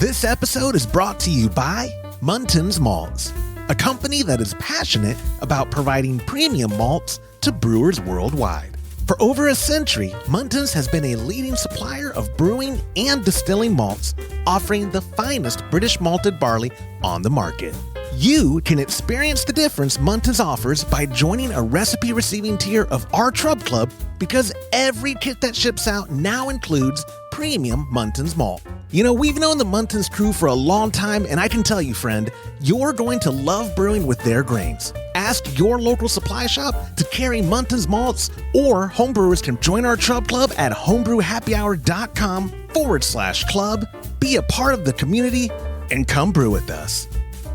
This episode is brought to you by Muntins Malts, a company that is passionate about providing premium malts to brewers worldwide. For over a century, Muntins has been a leading supplier of brewing and distilling malts, offering the finest British malted barley on the market. You can experience the difference Muntins offers by joining a recipe receiving tier of our Trub Club, because every kit that ships out now includes premium Muntins malt. You know, we've known the Muntins crew for a long time, and I can tell you, friend, you're going to love brewing with their grains. Ask your local supply shop to carry Muntins malts, or homebrewers can join our Trub Club at homebrewhappyhour.com/club, be a part of the community, and come brew with us.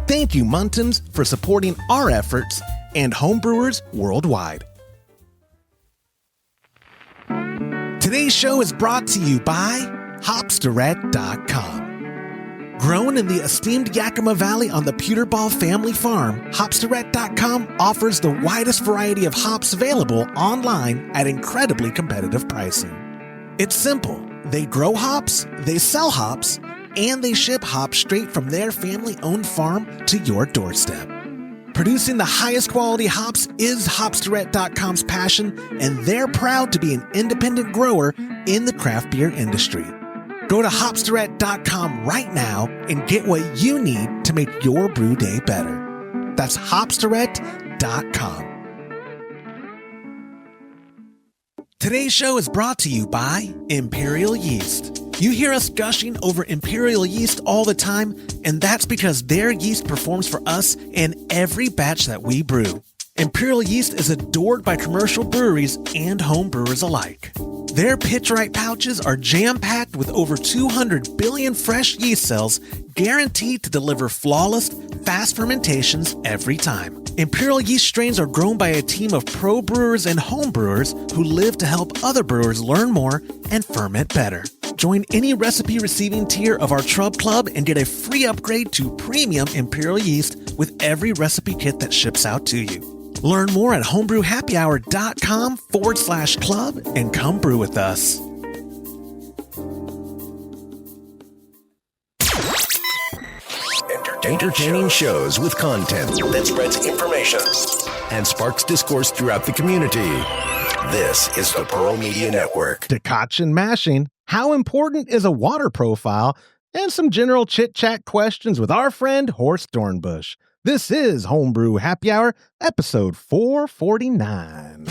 Thank you, Muntins, for supporting our efforts and homebrewers worldwide. Today's show is brought to you by Hopsdirect.com. Grown in the esteemed Yakima Valley on the Peterball family farm, Hopsdirect.com offers the widest variety of hops available online at incredibly competitive pricing. It's simple. They grow hops, they sell hops, and they ship hops straight from their family-owned farm to your doorstep. Producing the highest quality hops is Hopsdirect.com's passion, and they're proud to be an independent grower in the craft beer industry. Go to Hopsdirect.com right now and get what you need to make your brew day better. That's Hopsdirect.com. Today's show is brought to you by Imperial Yeast. You hear us gushing over Imperial Yeast all the time, and that's because their yeast performs for us in every batch that we brew. Imperial Yeast is adored by commercial breweries and home brewers alike. Their pitch-right pouches are jam-packed with over 200 billion fresh yeast cells, guaranteed to deliver flawless, fast fermentations every time. Imperial Yeast strains are grown by a team of pro brewers and home brewers who live to help other brewers learn more and ferment better. Join any recipe receiving tier of our Trub Club and get a free upgrade to premium Imperial Yeast with every recipe kit that ships out to you. Learn more at homebrewhappyhour.com/club and come brew with us. Entertaining shows with content that spreads information and sparks discourse throughout the community. This is the Pearl Media Network. Decoction Mashing, how important is a water profile, and some general chit-chat questions with our friend Horst Dornbusch. This is Homebrew Happy Hour, episode 449.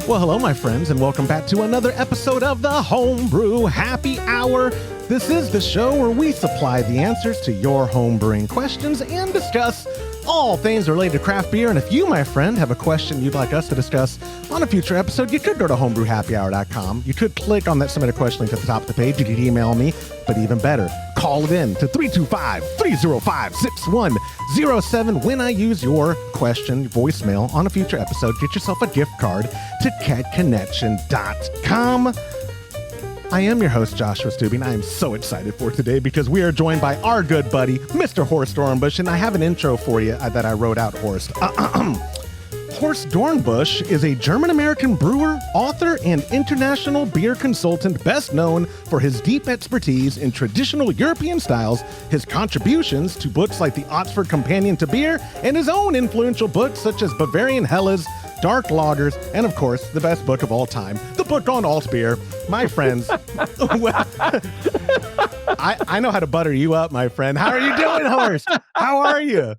Well, hello, my friends, and welcome back to another episode of the Homebrew Happy Hour. This is the show where we supply the answers to your homebrewing questions and discuss all things related to craft beer. And if you, my friend, have a question you'd like us to discuss on a future episode, you could go to homebrewhappyhour.com. You could click on that submit a question link at the top of the page. You could email me, but even better, call it in to 325-305-6107 when I use your question voicemail on a future episode. Get yourself a gift card to kegconnection.com. I am your host, Joshua Stubing. I am so excited for today because we are joined by our good buddy, Mr. Horst Dornbusch, and I have an intro for you that I wrote out, Horst. Horst Dornbusch is a German-American brewer, author, and international beer consultant best known for his deep expertise in traditional European styles, his contributions to books like the Oxford Companion to Beer, and his own influential books such as Bavarian Helles, Dark Lagers, and of course, the best book of all time, the book on Altbier. My friends, I know how to butter you up, my friend. How are you doing, Horst? How are you?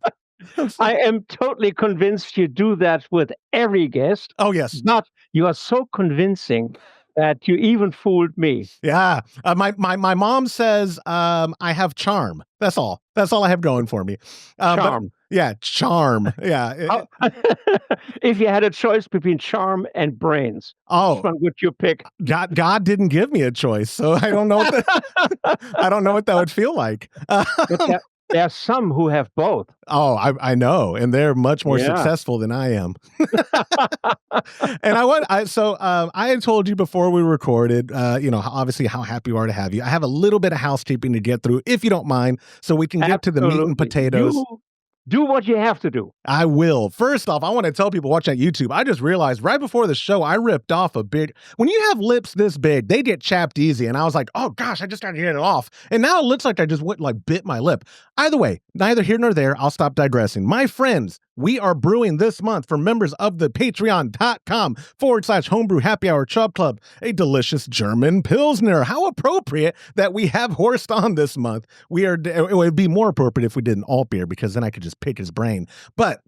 I am totally convinced you do that with every guest. Oh, yes. But you are so convincing that you even fooled me. Yeah. My mom says I have charm. That's all. That's all I have going for me. Charm. Yeah, charm. Yeah. If you had a choice between charm and brains, which one would you pick? God didn't give me a choice, so I don't know what I don't know what that would feel like. But there are some who have both. Oh, I know, and they're much more successful than I am. And I had told you before we recorded, obviously how happy we are to have you. I have a little bit of housekeeping to get through, if you don't mind, so we can get to the meat and potatoes. Do what you have to do. I will. First off, I want to tell people watching YouTube, I just realized right before the show, I ripped off when you have lips this big, they get chapped easy. And I was like, oh gosh, I just got to get it off. And now it looks like I just bit my lip. Either way, neither here nor there. I'll stop digressing. My friends, we are brewing this month for members of the patreon.com/homebrew happy hour chub club, a delicious German Pilsner. How appropriate that we have Horst on this month. It would be more appropriate if we did an Altbier, because then I could just pick his brain. But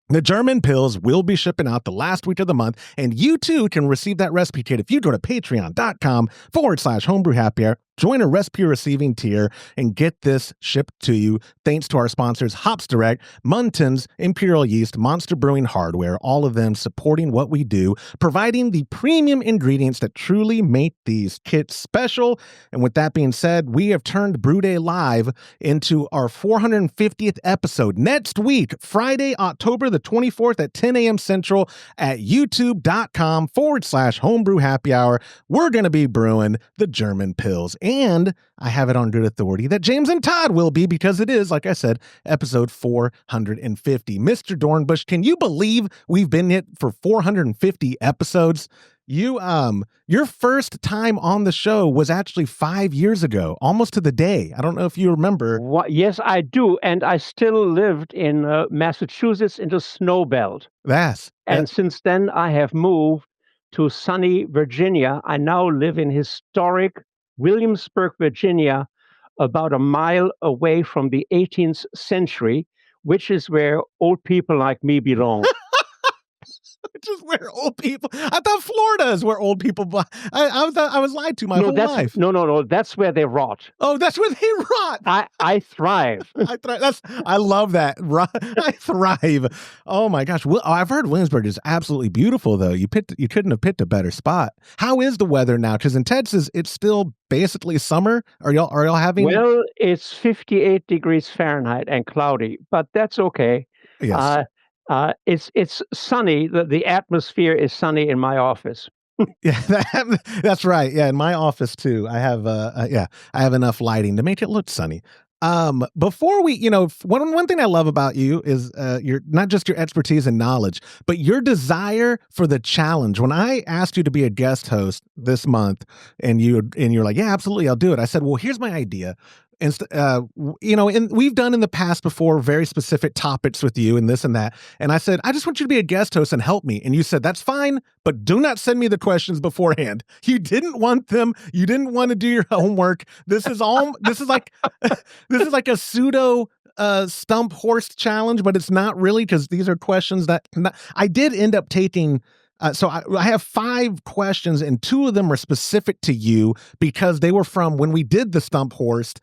the German Pills will be shipping out the last week of the month, and you too can receive that recipe kit if you go to patreon.com/homebrew happy hour. Join a recipe receiving tier and get this shipped to you thanks to our sponsors, Hops Direct, Muntins, Imperial Yeast, Monster Brewing Hardware, all of them supporting what we do, providing the premium ingredients that truly make these kits special. And with that being said, we have turned Brew Day Live into our 450th episode next week, Friday, October the 24th at 10 a.m. Central at youtube.com/homebrew happy hour. We're going to be brewing the German Pills. And I have it on good authority that James and Todd will be, because it is, like I said, episode 450. Mr. Dornbusch, can you believe we've been it for 450 episodes? Your first time on the show was actually 5 years ago, almost to the day. I don't know if you remember. Yes, I do. And I still lived in Massachusetts in the snow belt. And since then, I have moved to sunny Virginia. I now live in historic Williamsburg, Virginia, about a mile away from the 18th century, which is where old people like me belong. Which is where old people. I thought Florida is where old people. I was lied to my whole life. No. That's where they rot. Oh, that's where they rot. I thrive. I love that. I thrive. Oh my gosh. I've heard Williamsburg is absolutely beautiful, though. You couldn't have picked a better spot. How is the weather now? Because in Texas, it's still basically summer. Are y'all having? Well, it's 58 degrees Fahrenheit and cloudy, but that's okay. Yes. It's sunny. The atmosphere is sunny in my office. Yeah, that's right. Yeah, in my office too. I have I have enough lighting to make it look sunny. Before we, one thing I love about you is your not just your expertise and knowledge, but your desire for the challenge. When I asked you to be a guest host this month, and you're like, yeah, absolutely, I'll do it. I said, well, here's my idea. And we've done in the past before very specific topics with you and this and that. And I said, I just want you to be a guest host and help me. And you said, that's fine, but do not send me the questions beforehand. You didn't want them. You didn't want to do your homework. This is like a pseudo stump Horst challenge, but it's not really, because these are questions that I did end up taking. So I have 5 questions, and 2 of them are specific to you because they were from when we did the Stump Horst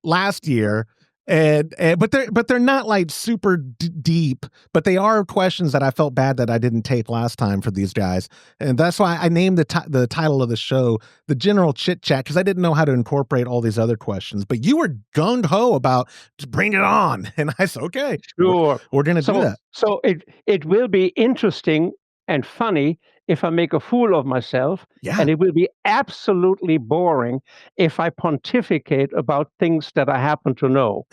last year, but they're not like super deep, but they are questions that I felt bad that I didn't take last time for these guys, and that's why I named the title of the show the General Chit Chat, because I didn't know how to incorporate all these other questions. But you were gung ho about to bring it on, and I said, okay, sure, we're gonna do that. So it will be interesting and funny if I make a fool of myself, and it will be absolutely boring if I pontificate about things that I happen to know.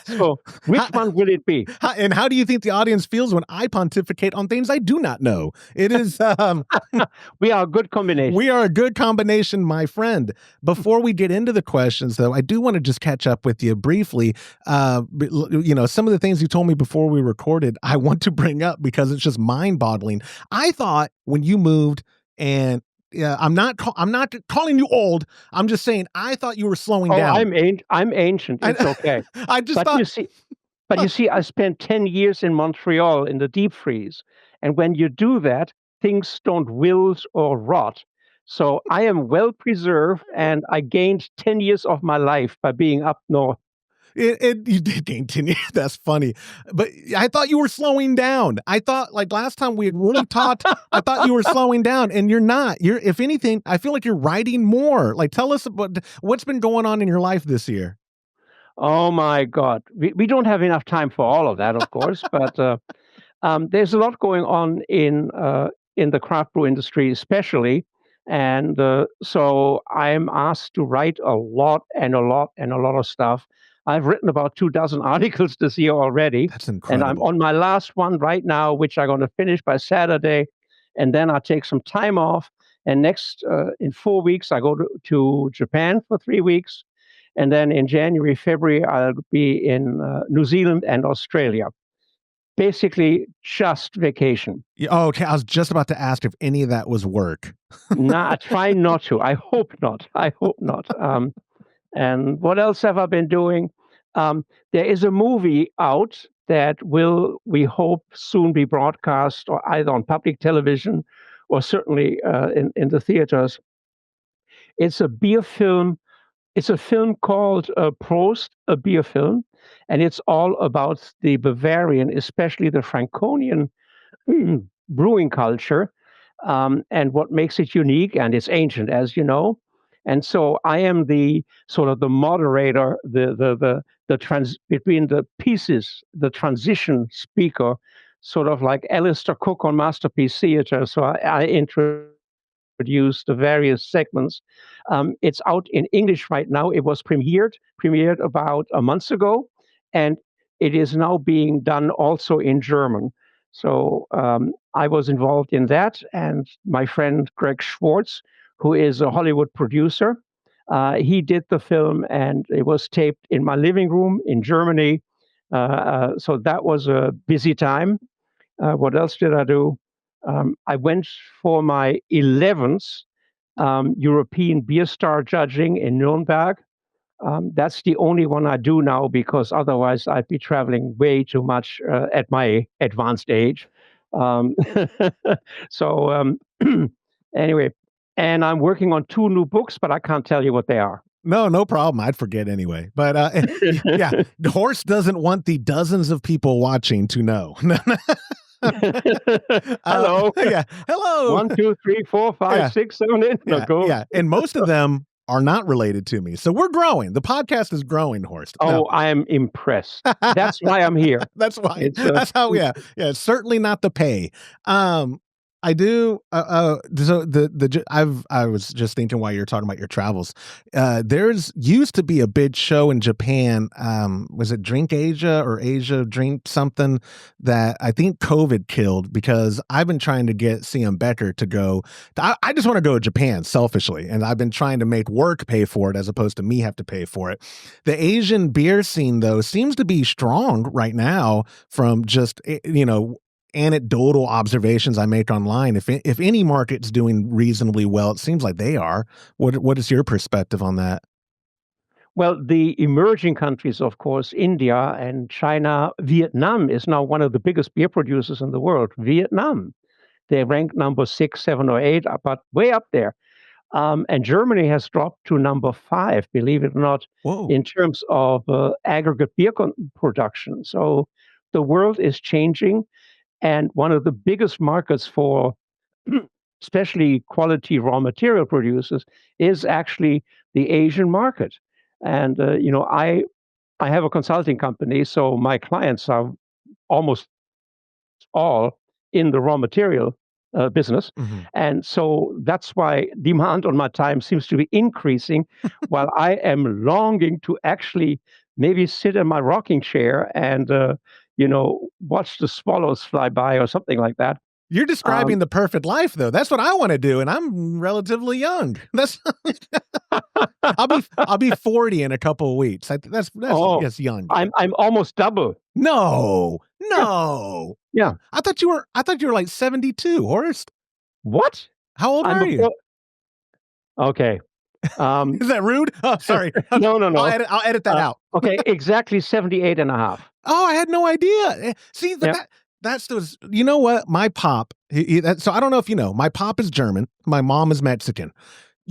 So which one will it be? And how do you think the audience feels when I pontificate on things I do not know? It is... we are a good combination. We are a good combination, my friend. Before we get into the questions, though, I do want to just catch up with you briefly. Some of the things you told me before we recorded, I want to bring up because it's just mind-boggling. I thought when you moved, and I'm not calling you old. I'm just saying I thought you were slowing down. I'm ancient. It's okay. I just thought. You see, I spent 10 years in Montreal in the deep freeze, and when you do that, things don't wilt or rot. So I am well preserved, and I gained 10 years of my life by being up north. You did gain 10 years. That's funny. But I thought you were slowing down. I thought, like, last time we had really talked, I thought you were slowing down, and you're not. If anything, I feel like you're writing more. Like, tell us about what's been going on in your life this year. Oh, my God. We don't have enough time for all of that, of course, but there's a lot going on in the craft brew industry, especially. And so I'm asked to write a lot of stuff. I've written about 24 articles this year already. That's incredible. And I'm on my last one right now, which I'm going to finish by Saturday. And then I'll take some time off. And next, in 4 weeks, I go to Japan for 3 weeks. And then in January, February, I'll be in New Zealand and Australia. Basically, just vacation. Okay, I was just about to ask if any of that was work. Nah, I try not to. I hope not. And what else have I been doing? There is a movie out that will, we hope, soon be broadcast or either on public television or certainly in the theaters. It's a beer film. It's a film called Prost, a beer film, and it's all about the Bavarian, especially the Franconian brewing culture, and what makes it unique. And it's ancient, as you know. And so I am the sort of the moderator, the between the pieces, the transition speaker, sort of like Alistair Cook on Masterpiece Theatre. So I introduce the various segments. It's out in English right now. It was premiered about a month ago, and it is now being done also in German. So I was involved in that, and my friend Greg Schwartz, who is a Hollywood producer, he did the film, and it was taped in my living room in Germany. So that was a busy time. What else did I do? I went for my 11th European Beer Star judging in Nuremberg. That's the only one I do now because otherwise I'd be traveling way too much at my advanced age. So anyway, and I'm working on 2 new books, but I can't tell you what they are. No problem. I'd forget anyway. But yeah, Horst doesn't want the dozens of people watching to know. Hello. Yeah. Hello. 1, 2, 3, 4, 5, 6, 7, 8. No, go. Yeah. And most of them are not related to me. So we're growing. The podcast is growing, Horst. Oh, no. I am impressed. That's why I'm here. That's why. That's how, yeah. It's certainly not the pay. I do. So I was just thinking while you're talking about your travels. There's used to be a big show in Japan. Was it Drink Asia or Asia Drink something that I think COVID killed because I've been trying to get CM Becker to go. I just want to go to Japan selfishly, and I've been trying to make work pay for it as opposed to me have to pay for it. The Asian beer scene though seems to be strong right now from just anecdotal observations I make online. If any market's doing reasonably well, it seems like they are. What is your perspective on that? Well, the emerging countries, of course, India and China, Vietnam is now one of the biggest beer producers in the world. Vietnam, they rank number 6, 7, or 8, but way up there. And Germany has dropped to number 5, believe it or not, in terms of aggregate beer production. So the world is changing. And one of the biggest markets for especially quality raw material producers is actually the Asian market. And, I have a consulting company, so my clients are almost all in the raw material business. Mm-hmm. And so that's why demand on my time seems to be increasing while I am longing to actually maybe sit in my rocking chair and, watch the swallows fly by or something like that. You're describing the perfect life, though. That's what I want to do, and I'm relatively young. That's I'll be 40 in a couple of weeks. That's young. I'm almost double. No. Yeah. I thought you were like 72, Horst. What? How old are you? Okay. Is that rude? Oh, sorry. No. I'll edit that out. Okay, exactly 78 and a half. Oh, I had no idea. See, that's you know what? My pop, so I don't know if you know, my pop is German. My mom is Mexican.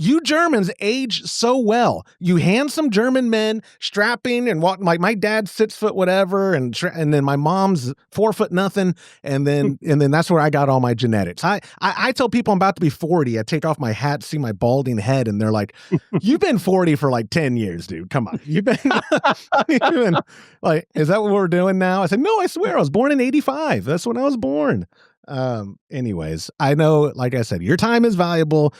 You Germans age so well. You handsome German men, strapping and walk. My dad's 6 foot whatever, and then my mom's 4 foot nothing, and then that's where I got all my genetics. I tell people I'm about to be 40. I take off my hat, see my balding head, and they're like, "You've been 40 for like 10 years, dude. Come on, you've been like, is that what we're doing now?" I said, "No, I swear, I was born in '85. That's when I was born." Anyways, I know, like I said, your time is valuable.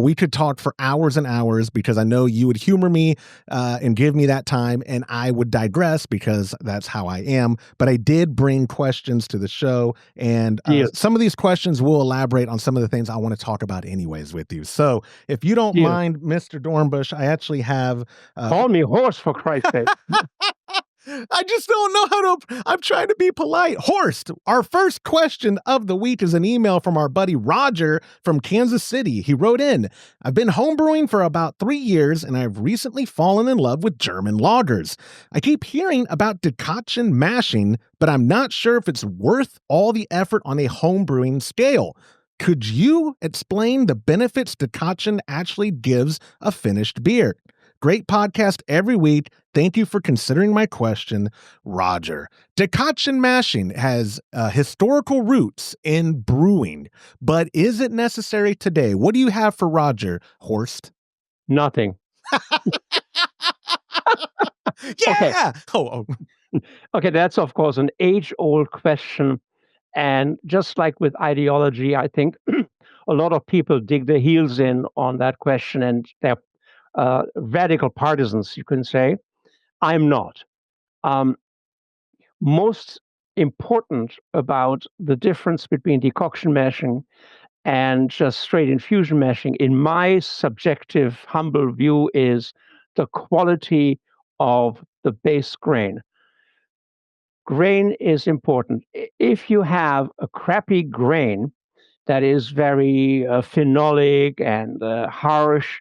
We could talk for hours and hours because I know you would humor me and give me that time, and I would digress because that's how I am. But I did bring questions to the show, and some of these questions will elaborate on some of the things I want to talk about anyways with you. So if you don't mind, Mr. Dornbusch, I actually have... Call me Horst, for Christ's sake. I just don't know how to... I'm trying to be polite. Horst, our first question of the week is an email from our buddy Roger from Kansas City. He wrote in, I've been homebrewing for about 3 years, and I've recently fallen in love with German lagers. I keep hearing about Decoction Mashing, but I'm not sure if it's worth all the effort on a homebrewing scale. Could you explain the benefits Decoction actually gives a finished beer? Great podcast every week. Thank you for considering my question, Roger. Decoction mashing has historical roots in brewing, but is it necessary today? What do you have for Roger, Horst? Nothing. Yeah. Okay. Okay, that's of course an age-old question. And just like with ideology, I think a lot of people dig their heels in on that question, and they're radical partisans, you can say. I'm not. Most important about the difference between decoction mashing and just straight infusion mashing, in my subjective, humble view, is the quality of the base grain. Grain is important. If you have a crappy grain that is very phenolic and harsh,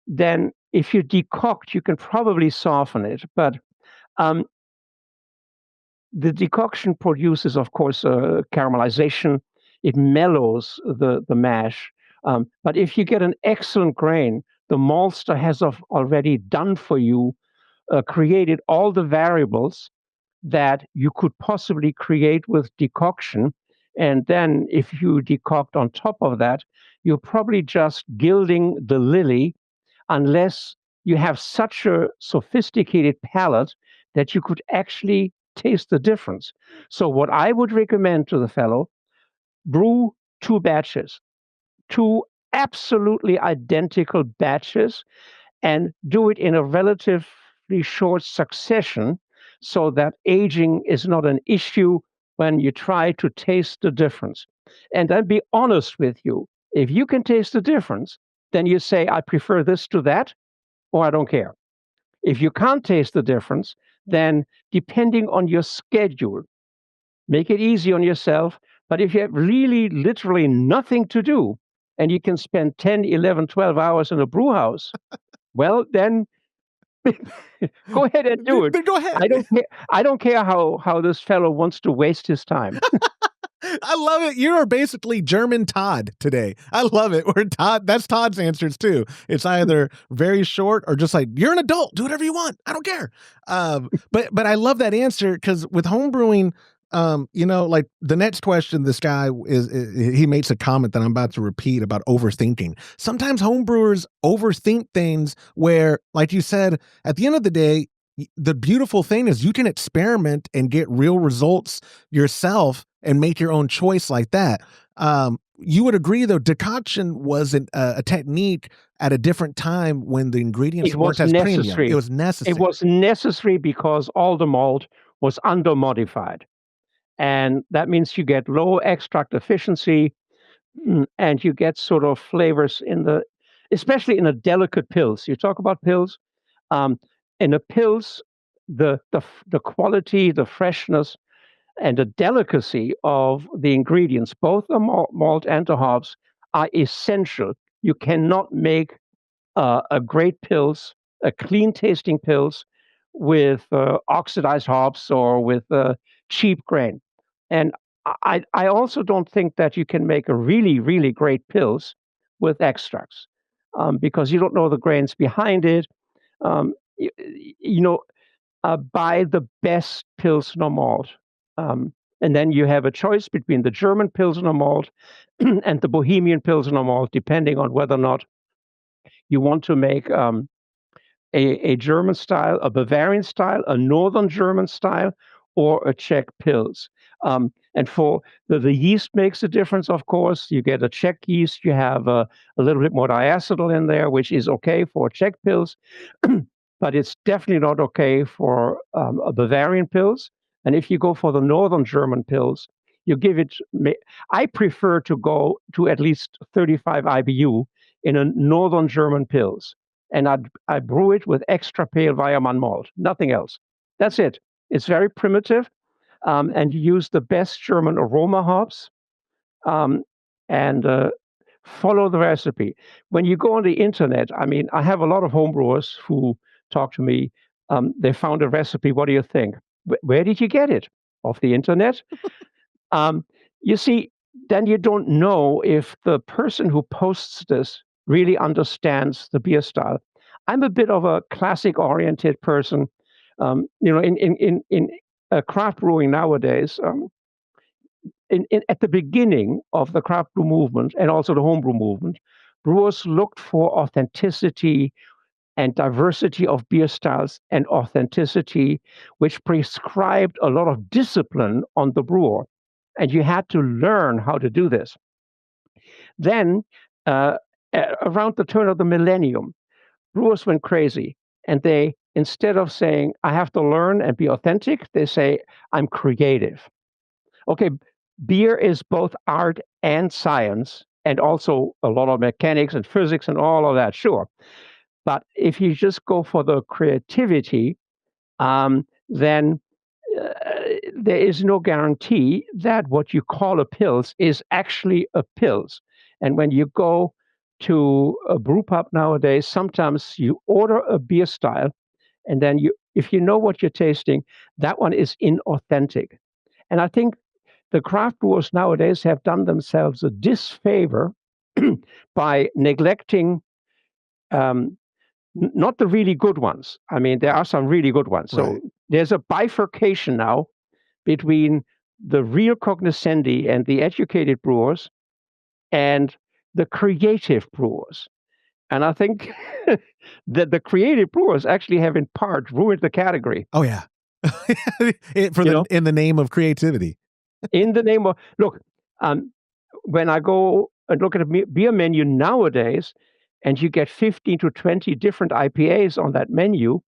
then if you decoct, you can probably soften it. But the decoction produces, of course, caramelization. It mellows the mash. But if you get an excellent grain, the maltster has already done for you, created all the variables that you could possibly create with decoction. And then if you decoct on top of that, you're probably just gilding the lily, unless you have such a sophisticated palate that you could actually taste the difference. So what I would recommend to the fellow, brew 2 batches, 2 absolutely identical batches, and do it in a relatively short succession so that aging is not an issue when you try to taste the difference. And then be honest with you. If you can taste the difference, then you say, I prefer this to that, or I don't care. If you can't taste the difference, then depending on your schedule, make it easy on yourself. But if you have really literally nothing to do and you can spend 10, 11, 12 hours in a brew house, well, then go ahead and do it. Go ahead. I don't care how this fellow wants to waste his time. I love it. You are basically German Todd today. I love it. That's Todd's answers too. It's either very short or just like, you're an adult, do whatever you want. I don't care. But I love that answer because with homebrewing, like the next question, this guy he makes a comment that I'm about to repeat about overthinking. Sometimes homebrewers overthink things where, like you said, at the end of the day, the beautiful thing is you can experiment and get real results yourself and make your own choice like that. You would agree, though, decoction wasn't a technique at a different time when the ingredients weren't as premium. It was necessary. It was necessary because all the malt was under-modified. And that means you get low extract efficiency, and you get sort of flavors especially in a delicate pils. You talk about pils. In a pils, the quality, the freshness, and the delicacy of the ingredients, both the malt and the hops, are essential. You cannot make a great pils, a clean tasting pils, with oxidized hops or with cheap grain. And I also don't think that you can make a really, really great pils with extracts, because you don't know the grains behind it. Buy the best Pilsner malt. And then you have a choice between the German Pilsner malt and the Bohemian Pilsner malt, depending on whether or not you want to make a German style, a Bavarian style, a Northern German style, or a Czech Pils. And for the yeast makes a difference, of course. You get a Czech yeast, you have a little bit more diacetyl in there, which is okay for Czech pills, but it's definitely not okay for a Bavarian pills. And if you go for the Northern German pills, you give it. I prefer to go to at least 35 IBU in a Northern German pills, and I brew it with extra pale Weyermann malt, nothing else. That's it. It's very primitive, and you use the best German aroma hops, and follow the recipe. When you go on the internet, I mean, I have a lot of homebrewers who talk to me. They found a recipe. What do you think? Where did you get it? Off the internet? You see, then you don't know if the person who posts this really understands the beer style. I'm a bit of a classic-oriented person. In craft brewing nowadays, at the beginning of the craft brew movement and also the homebrew movement, brewers looked for authenticity and diversity of beer styles and authenticity, which prescribed a lot of discipline on the brewer. And you had to learn how to do this. Then, around the turn of the millennium, brewers went crazy. And they, instead of saying, I have to learn and be authentic, they say, I'm creative. Okay, beer is both art and science, and also a lot of mechanics and physics and all of that, sure. But if you just go for the creativity, then there is no guarantee that what you call a pils is actually a pils. And when you go to a brew pub nowadays, sometimes you order a beer style, and then if you know what you're tasting, that one is inauthentic. And I think the craft brewers nowadays have done themselves a disfavor by neglecting not the really good ones. I mean, there are some really good ones. Right. So there's a bifurcation now between the real cognoscendi and the educated brewers and the creative brewers. And I think that the creative brewers actually have in part ruined the category. Oh, yeah. In the name of creativity. In the name of, look, when I go and look at a beer menu nowadays, and you get 15 to 20 different IPAs on that menu,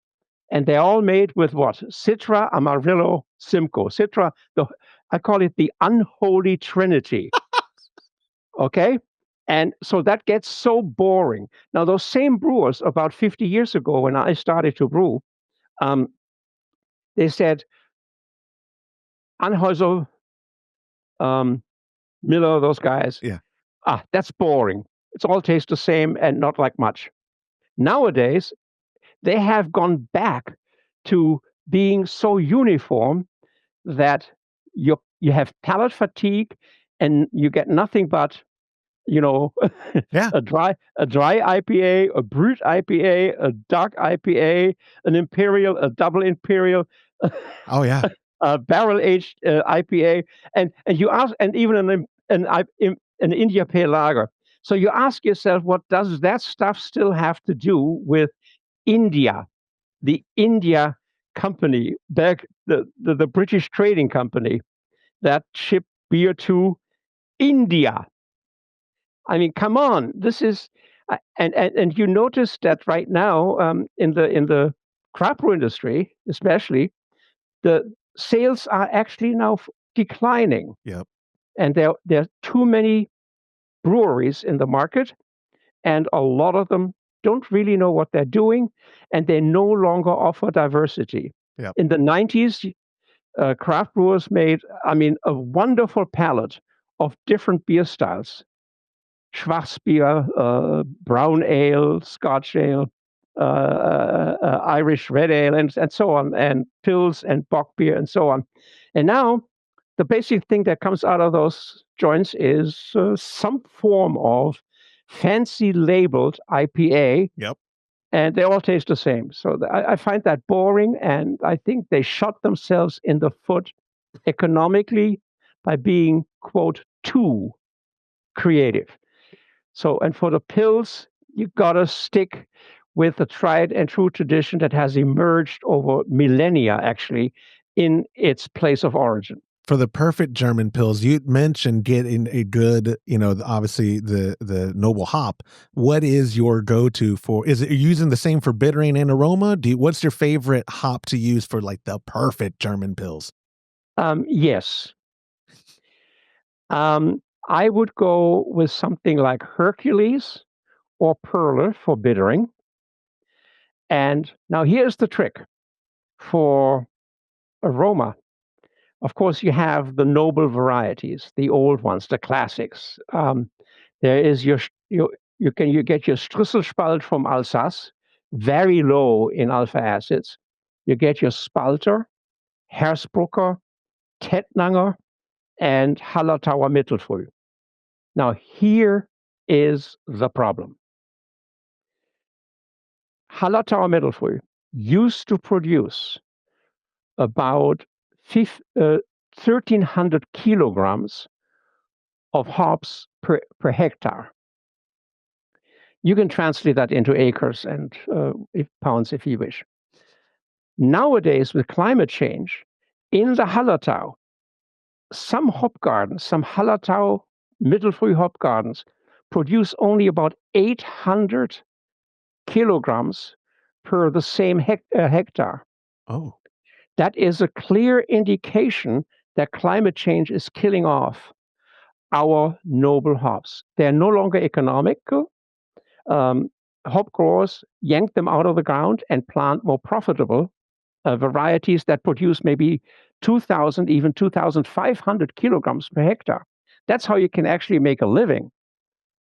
and they're all made with what? Citra, Amarillo, Simcoe. Citra, I call it the unholy trinity. Okay? And so that gets so boring. Now, those same brewers, about 50 years ago, when I started to brew, they said, Anheuser, Miller, those guys. Yeah. That's boring. It's all tastes the same and not like much. Nowadays, they have gone back to being so uniform that you have palate fatigue and you get nothing but, Yeah. a dry IPA, a brut IPA, a dark IPA, an imperial, a double imperial. Oh, yeah. A barrel aged IPA, and you ask, and even an India Pale Lager. So you ask yourself, what does that stuff still have to do with India, the India company, back the British trading company that shipped beer to India? I mean, come on, this is, and you notice that right now in the craft brew industry, especially, the sales are actually now declining. Yep. And there are too many breweries in the market, and a lot of them don't really know what they're doing, and they no longer offer diversity. Yep. In the 90s, craft brewers made, a wonderful palette of different beer styles. Schwarzbier, brown ale, Scotch ale, Irish red ale, and so on, and pils and bock beer and so on. And now the basic thing that comes out of those joints is some form of fancy labeled IPA. Yep. And they all taste the same. So I find that boring, and I think they shot themselves in the foot economically by being, quote, too creative. So, and for the pils, you gotta stick with the tried and true tradition that has emerged over millennia, actually, in its place of origin. for the perfect German pills, you mentioned getting a good, obviously the noble hop. What is your go-to for? Is it using the same for bittering and aroma? What's your favorite hop to use for like the perfect German pills? Yes. I would go with something like Hercules or Perle for bittering. And now here's the trick for aroma. Of course, you have the noble varieties, the old ones, the classics. There is you get your Strüsselspalt from Alsace, very low in alpha acids. You get your Spalter, Hersbrucker, Tettnanger, and Hallertauer Mittelfrüh. Now, here is the problem. Hallertauer Mittelfrüh used to produce about 1,300 kilograms of hops per hectare. You can translate that into acres and pounds if you wish. Nowadays, with climate change, in the Hallertau, some hop gardens, some Hallertau Mittelfrüh hop gardens, produce only about 800 kilograms per the same hectare. Oh. That is a clear indication that climate change is killing off our noble hops. They're no longer economical. Hop growers yank them out of the ground and plant more profitable varieties that produce maybe 2,000, even 2,500 kilograms per hectare. That's how you can actually make a living.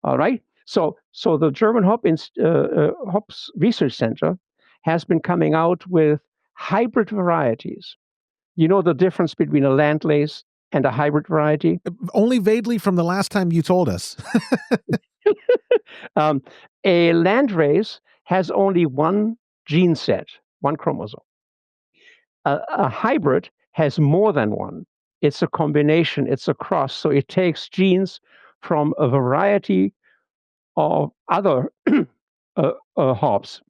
All right. So the German Hops Research Center has been coming out with hybrid varieties. You know the difference between a Landrace and a hybrid variety? Only vaguely from the last time you told us. A Landrace has only one gene set, one chromosome. A hybrid has more than one. It's a combination, it's a cross. So it takes genes from a variety of other hops.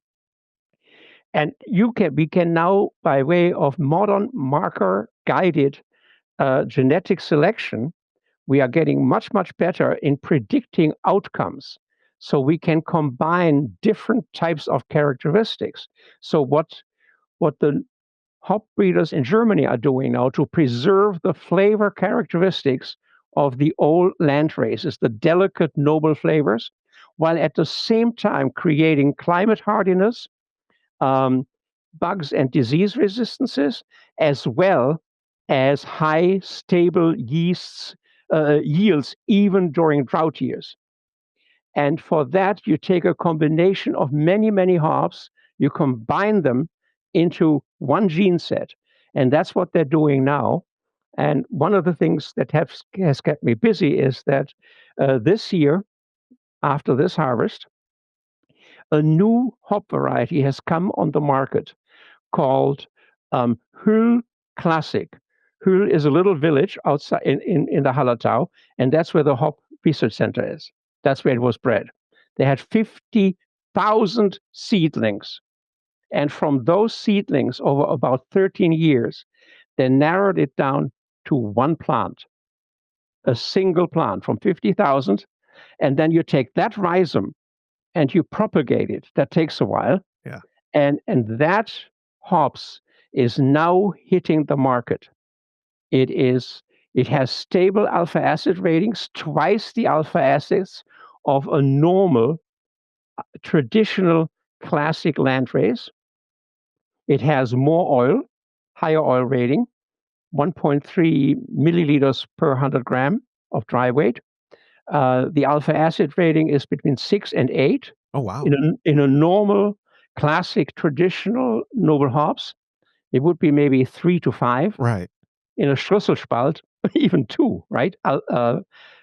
And we can now, by way of modern marker-guided genetic selection, we are getting much, much better in predicting outcomes. So we can combine different types of characteristics. So what the hop breeders in Germany are doing now to preserve the flavor characteristics of the old Landraces, the delicate, noble flavors, while at the same time creating climate hardiness, bugs and disease resistances, as well as high stable yields even during drought years. And for that, you take a combination of many, many hops, you combine them into one gene set. And that's what they're doing now. And one of the things that has kept me busy is that this year, after this harvest, a new hop variety has come on the market called Hüll Classic. Hüll is a little village outside in the Hallertau, and that's where the Hop Research Center is. That's where it was bred. They had 50,000 seedlings. And from those seedlings, over about 13 years, they narrowed it down to one plant, a single plant from 50,000. And then you take that rhizome and you propagate it. That takes a while. Yeah. And that hops is now hitting the market. It has stable alpha acid ratings, twice the alpha acids of a normal, traditional, classic Landrace. It has more oil, higher oil rating, 1.3 milliliters per 100 gram of dry weight. The alpha acid rating is between 6 and 8. Oh, wow. In a normal, classic, traditional noble hops, it would be maybe 3 to 5. Right. In a Strüsselspalt, even 2, right?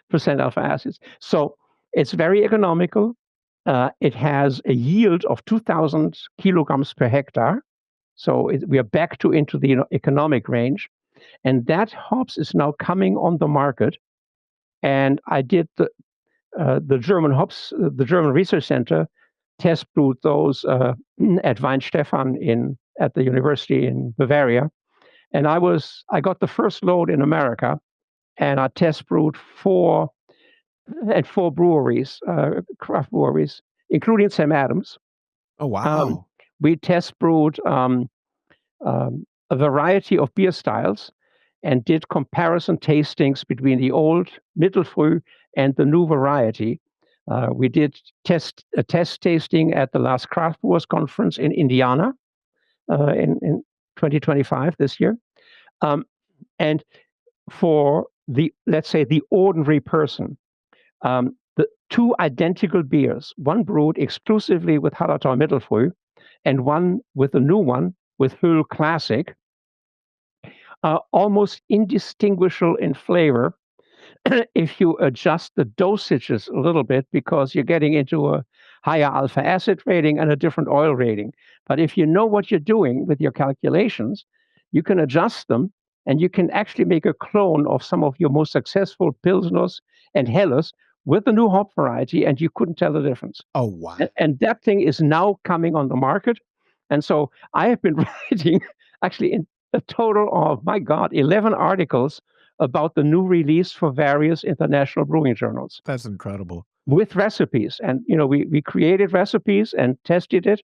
Percent alpha acids. So it's very economical. It has a yield of 2,000 kilograms per hectare. So we are back into the economic range. And that hops is now coming on the market. And I did the German hops, the German Research Center, test brewed those at Weinstefan at the university in Bavaria. And I got the first load in America, and I test brewed four breweries, craft breweries, including Sam Adams. Oh, wow. We test brewed a variety of beer styles and did comparison tastings between the old Mittelfrüh and the new variety. We did a test tasting at the last Craft Brewers Conference in Indiana in 2025 this year. And for let's say the ordinary person, the two identical beers, one brewed exclusively with Hallertau Mittelfrüh and one with a new one with Höhl Classic, almost indistinguishable in flavor if you adjust the dosages a little bit, because you're getting into a higher alpha acid rating and a different oil rating. But if you know what you're doing with your calculations, you can adjust them, and you can actually make a clone of some of your most successful Pilsners and Helles with the new hop variety, and you couldn't tell the difference. Oh, wow. And that thing is now coming on the market. And so I have been writing actually in a total of, my God, 11 articles about the new release for various international brewing journals. That's incredible. With recipes. And, we created recipes and tested it.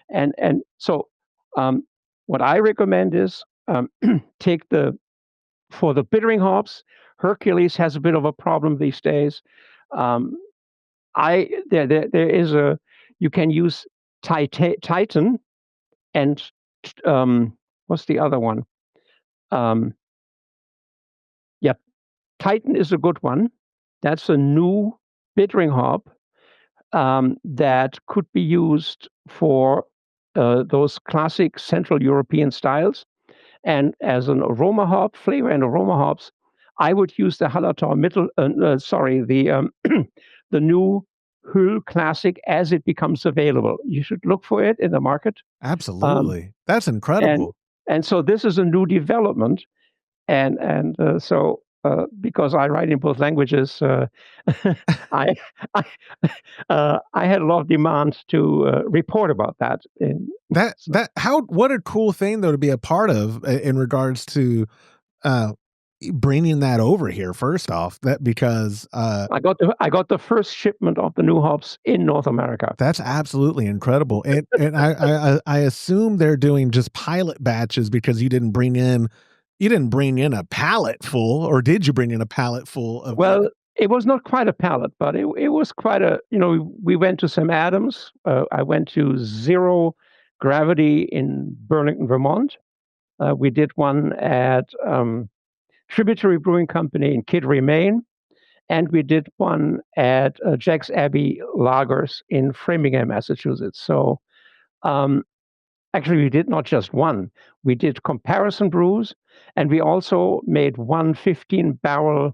And so what I recommend is take for the bittering hops, Hercules has a bit of a problem these days. You can use Titan and what's the other one? Titan is a good one. That's a new bittering hop that could be used for those classic Central European styles. And as an aroma hop, flavor and aroma hops, I would use the Hallertau the new Höhl Classic as it becomes available. You should look for it in the market. Absolutely. That's incredible. And so this is a new development. And so because I write in both languages, I had a lot of demand to report about that. What a cool thing though to be a part of in regards to bringing that over here. First off, because I got the first shipment of the new hops in North America. That's absolutely incredible, and I assume they're doing just pilot batches because you didn't bring in a pallet full, or did you bring in a pallet full of? Well, it was not quite a pallet, but it was quite a. We went to Sam Adams. I went to Zero Gravity in Burlington, Vermont. We did one at Tributary Brewing Company in Kittery, Maine, and we did one at Jack's Abbey Lagers in Framingham, Massachusetts. So. Actually, we did not just one. We did comparison brews, and we also made 15-barrel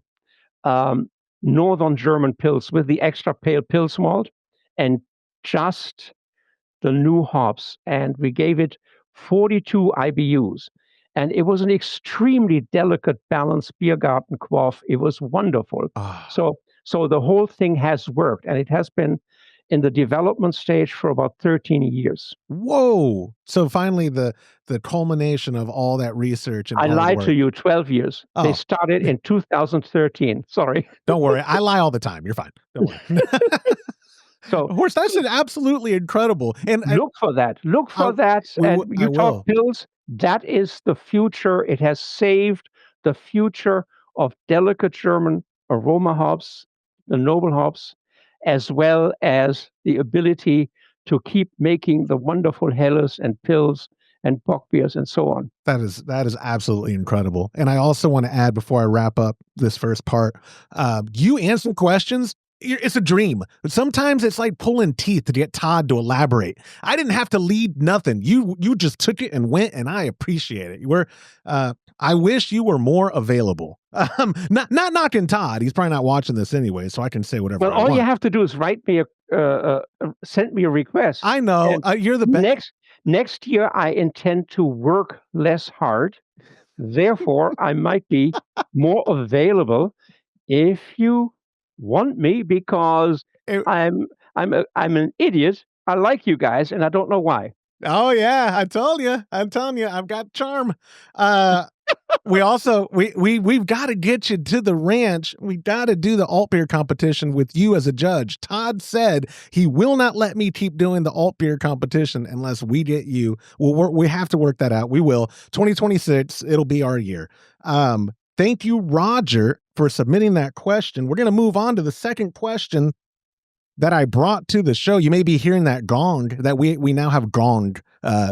Northern German Pils with the extra pale Pils malt and just the new hops. And we gave it 42 IBUs. And it was an extremely delicate, balanced beer garden quaff. It was wonderful. So the whole thing has worked, and it has been in the development stage for about 13 years. Whoa. So finally the culmination of all that research and I lied to you, 12 years. Oh. They started in 2013. Sorry. Don't worry. I lie all the time. You're fine. Don't worry. So Horst, that's absolutely incredible. And look for that. Look for that. And you talk Pils. That is the future. It has saved the future of delicate German aroma hops, the noble hops, as well as the ability to keep making the wonderful Helles and Pils and Bock beers and so on. That is absolutely incredible. And I also want to add, before I wrap up this first part, you answer questions. It's a dream. But sometimes it's like pulling teeth to get Todd to elaborate. I didn't have to lead nothing. You just took it and went, and I appreciate it. I wish you were more available. Not knocking Todd. He's probably not watching this anyway, so I can say whatever. Well, all you have to do is write me send me a request. I know you're the best. Next year, I intend to work less hard. Therefore, I might be more available if you want me, because I'm an idiot. I like you guys, and I don't know why. Oh yeah, I told you. I'm telling you, I've got charm. We also we've got to get you to the ranch. We got to do the alt beer competition with you as a judge. Todd said he will not let me keep doing the alt beer competition unless we get you. Well, we have to work that out. We will. 2026, it'll be our year. Thank you, Roger, for submitting that question. We're going to move on to the second question that I brought to the show. You may be hearing that gong, that we now have gong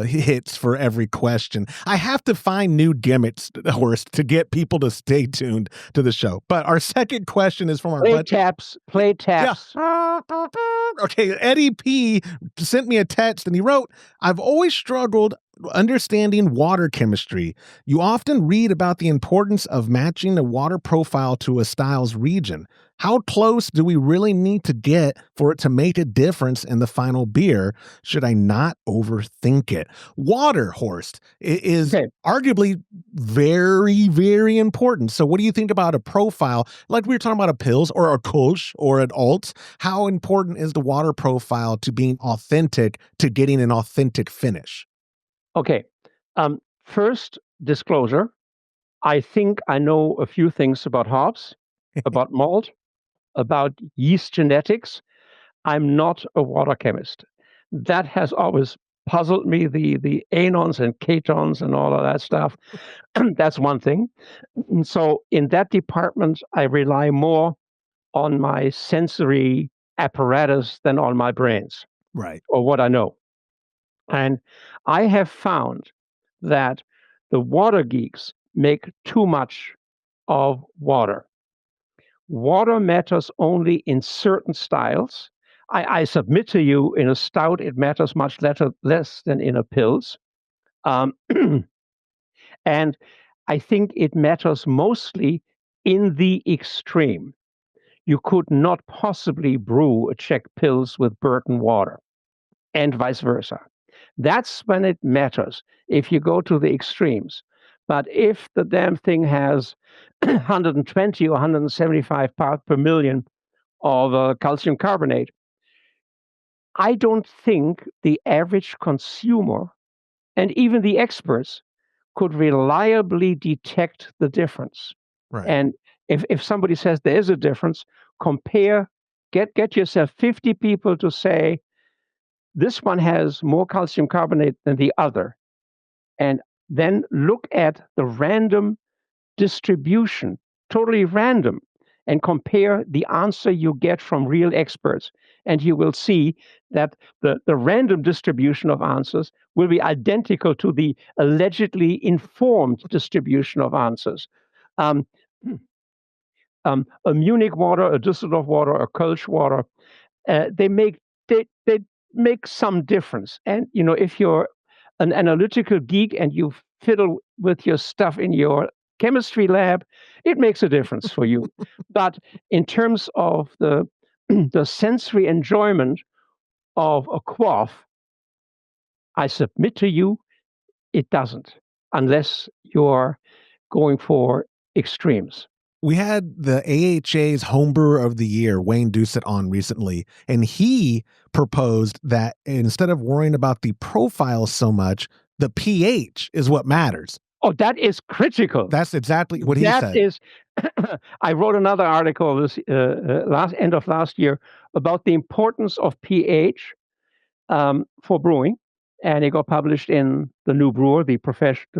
hits for every question. I have to find new gimmicks, Horst, to get people to stay tuned to the show. But our second question is from our play taps. Yeah. Okay, Eddie P sent me a text and he wrote, I've always struggled understanding water chemistry. You often read about the importance of matching the water profile to a style's region. How close do we really need to get for it to make a difference in the final beer? Should I not overthink it? Water, Horst, is arguably very, very important. So what do you think about a profile, like we were talking about a Pils or a Kolsch or an Alt? How important is the water profile to being authentic, to getting an authentic finish? Okay. First disclosure, I think I know a few things about hops, about malt, about yeast genetics. I'm not a water chemist. That has always puzzled me, the anons and ketons and all of that stuff. That's one thing. And so in that department, I rely more on my sensory apparatus than on my brains. Right. Or what I know. And I have found that the water geeks make too much of water. Water matters only in certain styles. I submit to you, in a stout, it matters much less than in a Pils. And I think it matters mostly in the extreme. You could not possibly brew a Czech Pils with Burton water, and vice versa. That's when it matters, if you go to the extremes. But if the damn thing has 120 or 175 parts per million of calcium carbonate, I don't think the average consumer and even the experts could reliably detect the difference. Right. And if somebody says there is a difference, get yourself 50 people to say, this one has more calcium carbonate than the other. And then look at the random distribution, totally random, and compare the answer you get from real experts. And you will see that the random distribution of answers will be identical to the allegedly informed distribution of answers. A Munich water, a Dusseldorf water, a Kölsch water, they make some difference. And if you're an analytical geek and you fiddle with your stuff in your chemistry lab, it makes a difference for you. But in terms of the sensory enjoyment of a quaff, I submit to you, it doesn't, unless you're going for extremes. We had the AHA's Homebrewer of the Year, Wayne Doucet, on recently, and he proposed that instead of worrying about the profile so much, the pH is what matters. Oh, that is critical. That's exactly what he said. That is, I wrote another article this end of last year about the importance of pH for brewing, and it got published in the New Brewer, the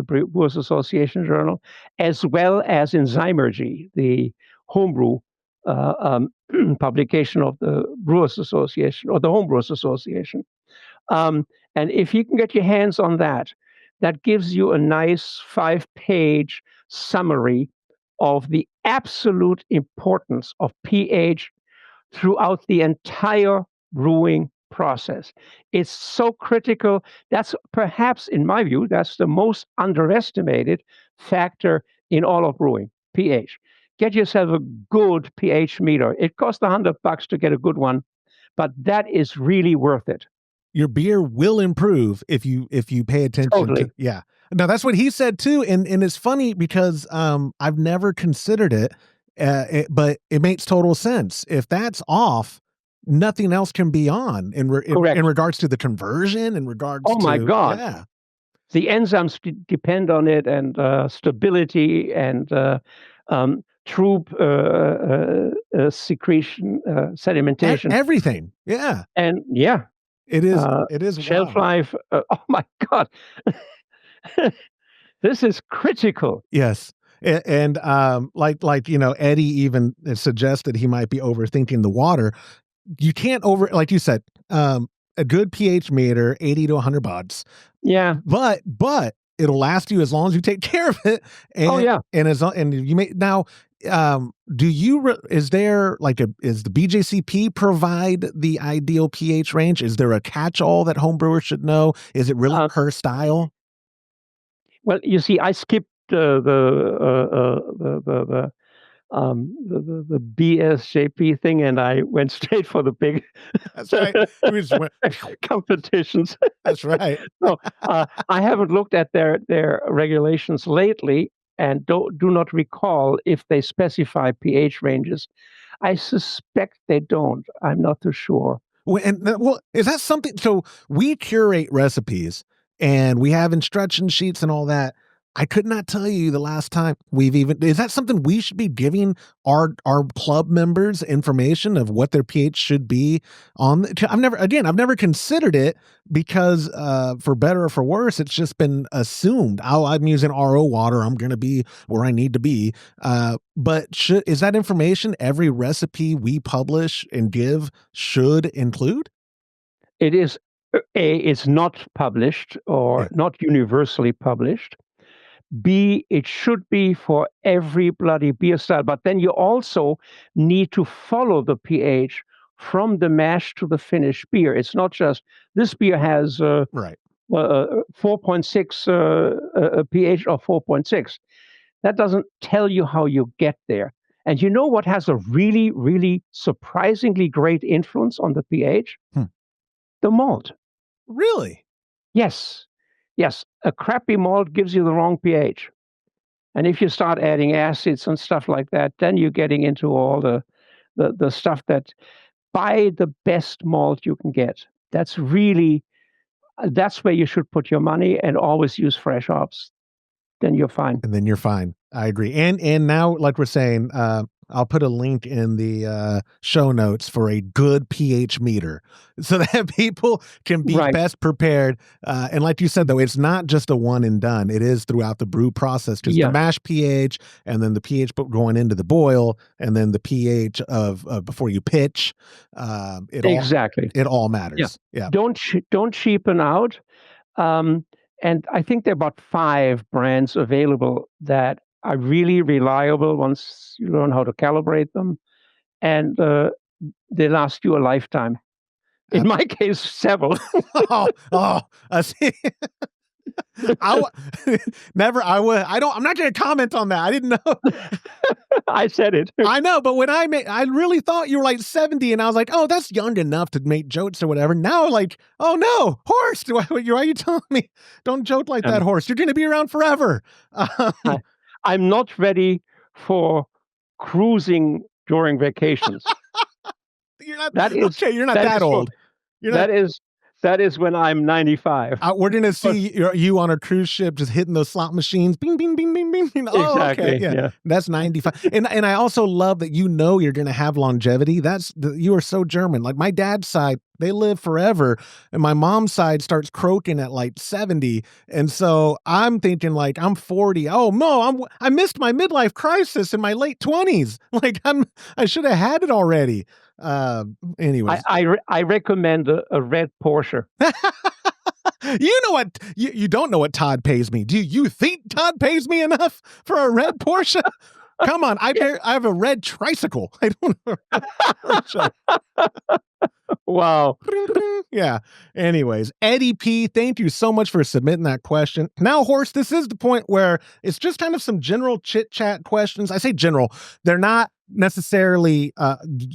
Brewers Association journal, as well as in Zymergy, the homebrew publication of the Brewers Association or the Homebrewers Association. And if you can get your hands on that, that gives you a nice 5-page summary of the absolute importance of pH throughout the entire brewing process. It's so critical. That's perhaps, in my view, that's the most underestimated factor in all of brewing, pH. Get yourself a good pH meter. It costs $100 to get a good one, but that is really worth it. Your beer will improve if you pay attention. Totally. Yeah. Now that's what he said too. And it's funny because I've never considered it, but it makes total sense. If that's off, nothing else can be on in regards to the conversion, in regards to... Oh, my God. Yeah. The enzymes depend on it, and stability, and troop secretion, sedimentation. Everything. Yeah. And yeah. It is shelf wild. life. Oh, my God. This is critical. Yes. And like Eddie even suggested he might be overthinking the water. You can't like you said, a good pH meter, $80 to $100. Yeah. But it'll last you as long as you take care of it. And, and you may now. Is there is the BJCP provide the ideal pH range? Is there a catch-all that homebrewers should know? Is it really per style? Well, you see, I skipped the BSJP thing, and I went straight for the big. That's right. We just went competitions. That's right. No, I haven't looked at their regulations lately, and do not recall if they specify pH ranges. I suspect they don't. I'm not too sure. Well, is that something? So we curate recipes, and we have instruction sheets and all that. I could not tell you the last time is that something we should be giving our club members information of what their pH should be on? I've never considered it because for better or for worse, it's just been assumed. I'm using RO water. I'm going to be where I need to be. But is that information every recipe we publish and give should include? It is. It's not published or not universally published. B, it should be for every bloody beer style, but then you also need to follow the pH from the mash to the finished beer. It's not just this beer has 4.6 pH or 4.6. That doesn't tell you how you get there. And you know what has a really, really surprisingly great influence on the pH? The malt. Really? Yes. A crappy malt gives you the wrong pH. And if you start adding acids and stuff like that, then you're getting into all the stuff that buy the best malt you can get. That's where you should put your money, and always use fresh hops. Then you're fine. I agree. And now, like we're saying, I'll put a link in the show notes for a good pH meter so that people can be best prepared. And like you said, though, it's not just a one and done. It is throughout the brew process, just the mash pH, and then the pH going into the boil, and then the pH of before you pitch. It all matters. Yeah. Don't cheapen out. And I think there are about 5 brands available that are really reliable once you learn how to calibrate them, and they last you a lifetime. In my case, several. I see. I'm not going to comment on that. I didn't know. I said it. I know, but when I really thought you were like 70, and I was like, oh, that's young enough to make jokes or whatever. Now, like, oh no, Horst, why are you telling me? Don't joke like that, Horst. You're going to be around forever. I'm not ready for cruising during vacations. You're not that old. That is when I'm 95. We're going to see you on a cruise ship just hitting those slot machines. Bing, bing, bing, bing, bing. Oh, exactly. Okay. Yeah. That's 95. And I also love that you're going to have longevity. You are so German. Like my dad's side, they live forever. And my mom's side starts croaking at like 70. And so I'm thinking like I'm 40. Oh no, I missed my midlife crisis in my late 20s. Like I should have had it already. Anyways, I recommend a red Porsche. You know what? You don't know what Todd pays me. Do you think Todd pays me enough for a red Porsche? Come on, I have a red tricycle. I don't know. Wow. Yeah. Anyways, Eddie P, thank you so much for submitting that question. Now, Horst, this is the point where it's just kind of some general chit chat questions. I say general. They're not necessarily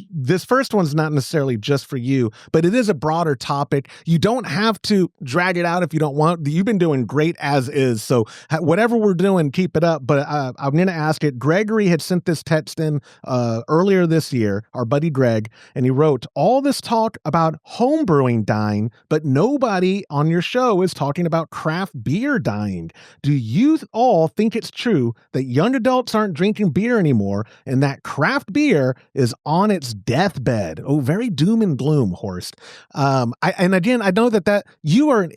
this first one's not necessarily just for you, but it is a broader topic. You don't have to drag it out if you don't want. You've been doing great as is, so whatever we're doing, keep it up. But I'm going to ask it. Gregory had sent this text in earlier this year, our buddy Greg, and he wrote, all this talk about home brewing dying, but nobody on your show is talking about craft beer dying. Do you all think it's true that young adults aren't drinking beer anymore and that craft beer is on its deathbed? Oh, very doom and gloom, Horst. And again, I know that you are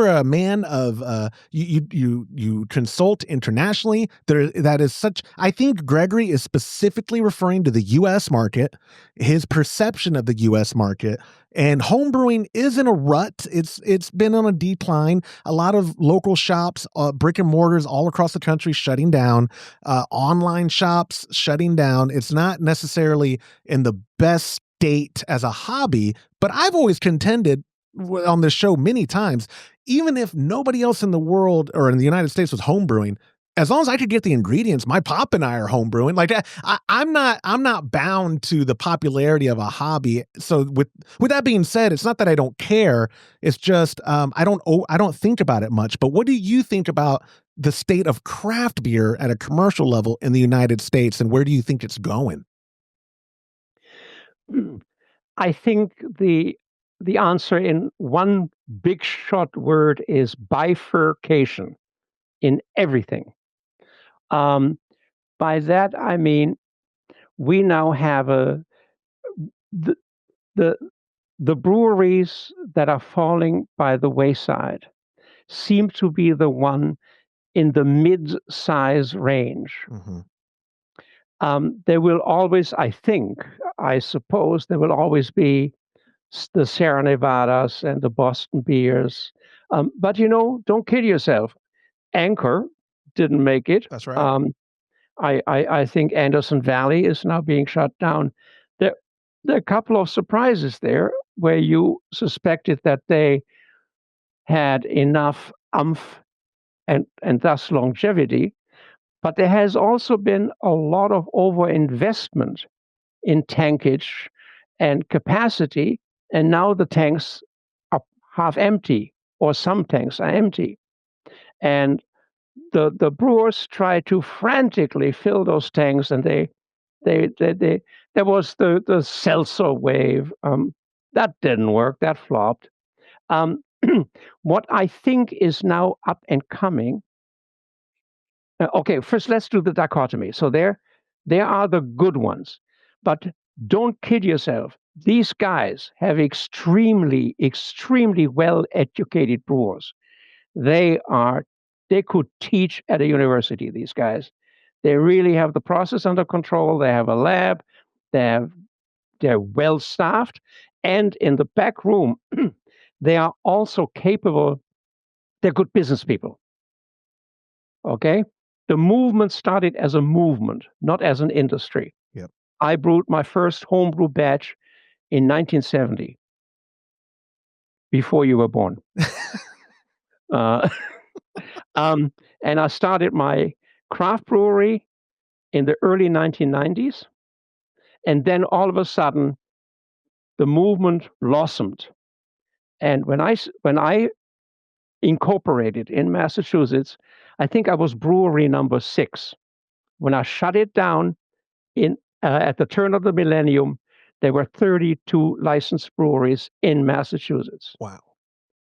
a man of you consult internationally. That is such. I think Gregory is specifically referring to the U.S. market, his perception of the U.S. market. And homebrewing is in a rut. It's been on a decline. A lot of local shops, brick and mortars all across the country shutting down. Online shops shutting down. It's not necessarily in the best state as a hobby, but I've always contended on this show many times, even if nobody else in the world or in the United States was homebrewing, as long as I could get the ingredients, my pop and I are homebrewing. Like I'm not bound to the popularity of a hobby. So with that being said, it's not that I don't care. It's just I don't think about it much. But what do you think about the state of craft beer at a commercial level in the United States, and where do you think it's going? I think the answer in one big short word is bifurcation in everything. By that I mean we now have the breweries that are falling by the wayside seem to be the one in the mid-size range. Mm-hmm. There will always, I suppose, there will always be the Sierra Nevadas and the Boston beers. But don't kid yourself. Anchor didn't make it. That's right. I think Anderson Valley is now being shut down. There are a couple of surprises there where you suspected that they had enough oomph and thus longevity, but there has also been a lot of overinvestment in tankage and capacity, and now the tanks are half empty, or some tanks are empty. And the brewers try to frantically fill those tanks, and there was the seltzer wave. That didn't work. That flopped. What I think is now up and coming. Okay, first let's do the dichotomy. So there are the good ones, but don't kid yourself. These guys have extremely, extremely well-educated brewers. They could teach at a university, these guys. They really have the process under control. They have a lab. They're well-staffed. And in the back room, they are also capable. They're good business people. Okay? The movement started as a movement, not as an industry. Yep. I brewed my first homebrew batch in 1970, before you were born. And I started my craft brewery in the early 1990s. And then all of a sudden, the movement blossomed. And when I incorporated in Massachusetts, I think I was brewery number 6. When I shut it down at the turn of the millennium, there were 32 licensed breweries in Massachusetts. Wow.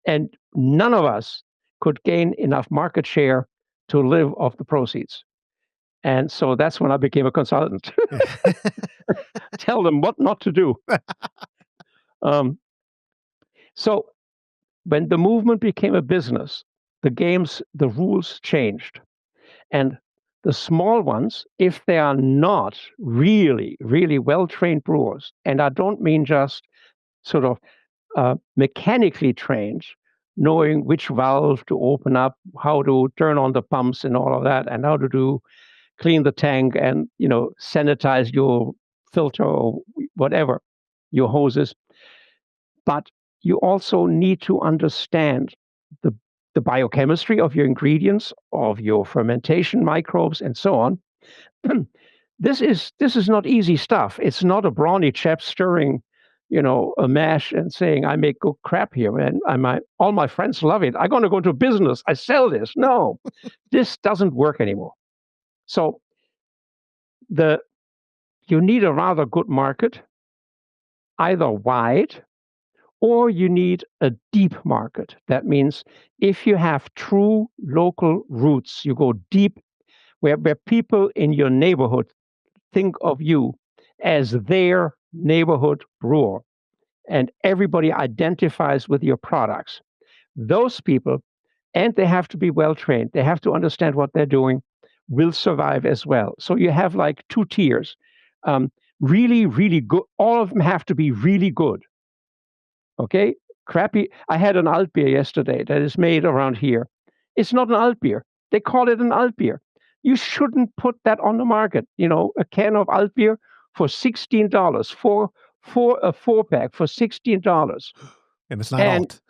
And none of us could gain enough market share to live off the proceeds. And so that's when I became a consultant. Tell them what not to do. So when the movement became a business, the rules changed. And the small ones, if they are not really, really well-trained brewers, and I don't mean just sort of mechanically trained, knowing which valve to open up, how to turn on the pumps and all of that, and how to clean the tank and sanitize your filter or whatever, your hoses. But you also need to understand the biochemistry of your ingredients, of your fermentation microbes, and so on. this is not easy stuff. It's not a brawny chap stirring, a mash and saying, I make good crap here, and all my friends love it. I'm going to go into business. I sell this. No, this doesn't work anymore. So you need a rather good market, either wide, or you need a deep market. That means if you have true local roots, you go deep where people in your neighborhood think of you as their neighborhood brewer, and everybody identifies with your products. Those people, and they have to be well trained, they have to understand what they're doing, will survive as well. So you have like two tiers. Really, really good. All of them have to be really good. Okay? Crappy. I had an Altbier yesterday that is made around here. It's not an Altbier. They call it an Altbier. You shouldn't put that on the market. A can of Altbier for $16, for a 4-pack for $16. And it's not alt.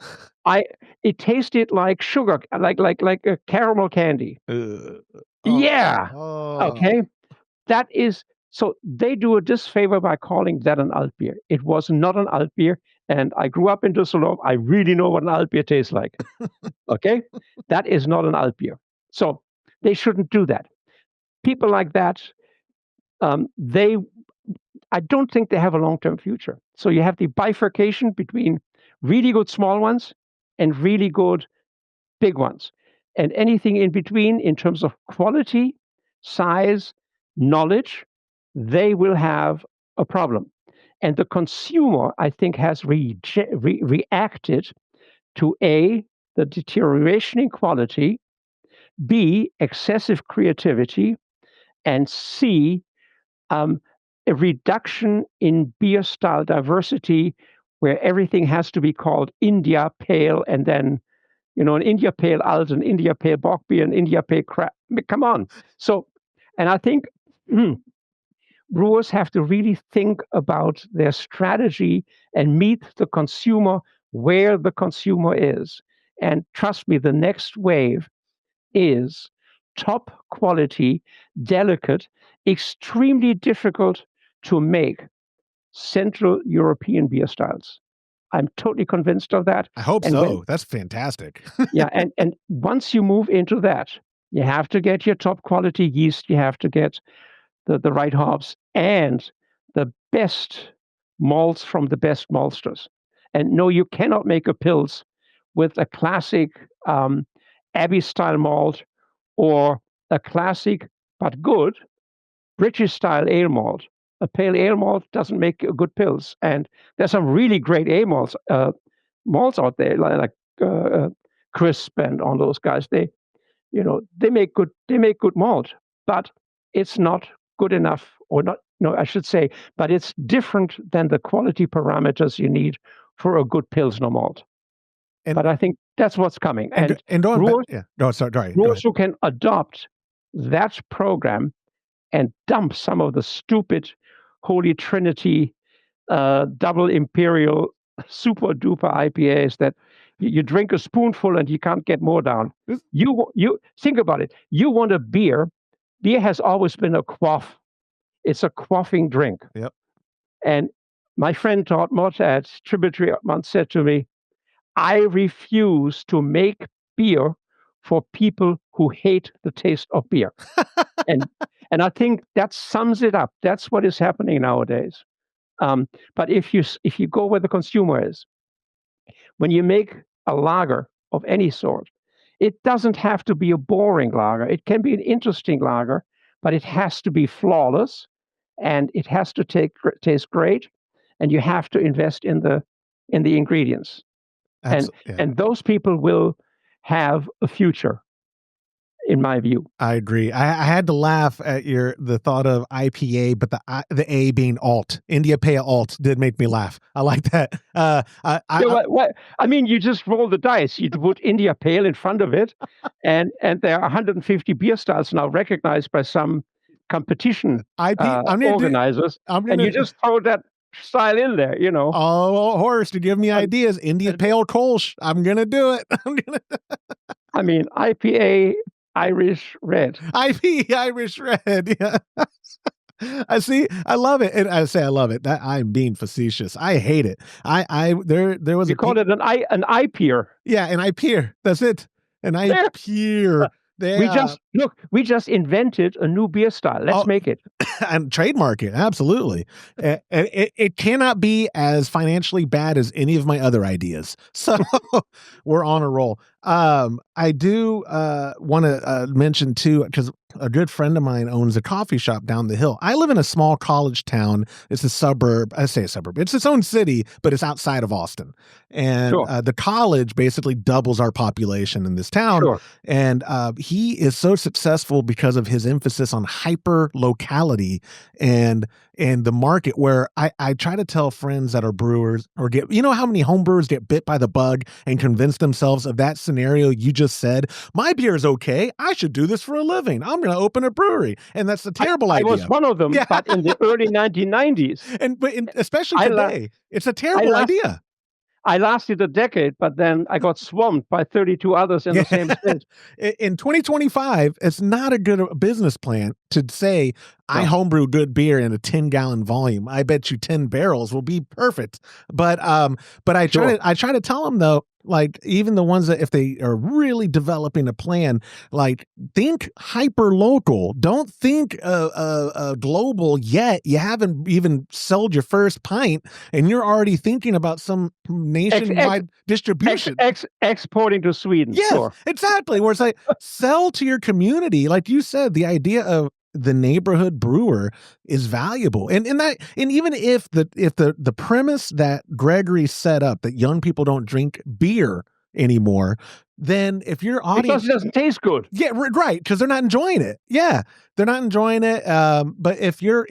It tasted like sugar, like a caramel candy. Yeah. Okay. That is, so they do a disfavor by calling that an Altbier. It was not an Altbier. And I grew up in Dusseldorf. I really know what an Altbier tastes like. Okay? That is not an Altbier. So they shouldn't do that. People like that, I don't think they have a long-term future. So you have the bifurcation between really good small ones and really good big ones. And anything in between in terms of quality, size, knowledge, they will have a problem. And the consumer, I think, has reacted to A, the deterioration in quality, B, excessive creativity, and C, a reduction in beer style diversity, where everything has to be called India Pale, and then, an India Pale Alt, an India Pale Bock beer, an India Pale crap. Come on. So, and I think brewers have to really think about their strategy and meet the consumer where the consumer is. And trust me, the next wave is top quality, delicate, extremely difficult to make Central European beer styles. I'm totally convinced of that. I hope so. That's fantastic. Yeah, and once you move into that, you have to get your top quality yeast, you have to get the right hops, and the best malts from the best maltsters. And no, you cannot make a pils with a classic Abbey-style malt or a classic but good British-style ale malt. A pale ale malt doesn't make a good pils. And there's some really great ale malts out there, like Crisp and all those guys. They make good malt, but it's not good enough, or not. No, I should say, but it's different than the quality parameters you need for a good Pilsner malt. But I think that's what's coming. And brewers, brewers who can adopt that program and dump some of the stupid Holy Trinity double imperial super duper IPAs that you drink a spoonful and you can't get more down. You think about it. You want a beer. Beer has always been a quaff. It's a quaffing drink. Yep. And my friend Todd Mott at Tributary once said to me, I refuse to make beer for people who hate the taste of beer. and I think that sums it up. That's what is happening nowadays. But if you go where the consumer is, when you make a lager of any sort, it doesn't have to be a boring lager. It can be an interesting lager, but it has to be flawless, and it has to taste great, and you have to invest in the ingredients. And those people will have a future, in my view. I agree. I had to laugh at the thought of IPA, but the A being alt. India Pale Alt did make me laugh. I like that. I mean, you just roll the dice. You put India Pale in front of it, and there are 150 beer styles now recognized by some competition organizers, and you just throw that style in there, Oh, Horst, did you give me ideas? India Pale Kolsch. I'm gonna do it. I mean, IPA Irish Red. IPA Irish Red. Yeah. I see. I love it, and I say I love it. That I'm being facetious. I hate it. There was You call it an IPeer. Yeah, an IPeer. That's it. An There. IPeer. We just invented a new beer style. Let's make it and trademark it. Absolutely. It cannot be as financially bad as any of my other ideas. So we're on a roll. I do want to mention too, because a good friend of mine owns a coffee shop down the hill. I live in a small college town. It's a suburb. I say a suburb. It's its own city, but it's outside of Austin. And the college basically doubles our population in this town. Sure. And he is so successful because of his emphasis on hyper locality and the market, where I try to tell friends that are brewers or how many home brewers get bit by the bug and convince themselves of that scenario you just said. My beer is okay. I should do this for a living. I'm going to open a brewery. And that's a terrible idea. I was one of them, but in the early 1990s. But especially today, it's a terrible idea. I lasted a decade, but then I got swamped by 32 others in the same stint. In 2025, it's not a good business plan to say, I homebrew good beer in a 10-gallon volume. I bet you 10 barrels will be perfect. But I try to tell them, though, like, even the ones that, if they are really developing a plan, like, think hyper local. Don't think global yet. You haven't even sold your first pint, and you're already thinking about some nationwide distribution. Exporting to Sweden. Yes, sure. Exactly. Where it's like, sell to your community. Like you said, the idea of the neighborhood brewer is valuable. And even if the premise that Gregory set up, that young people don't drink beer anymore, then if your audience, because it doesn't taste good. Yeah, right, because they're not enjoying it. Yeah, they're not enjoying it. But if you're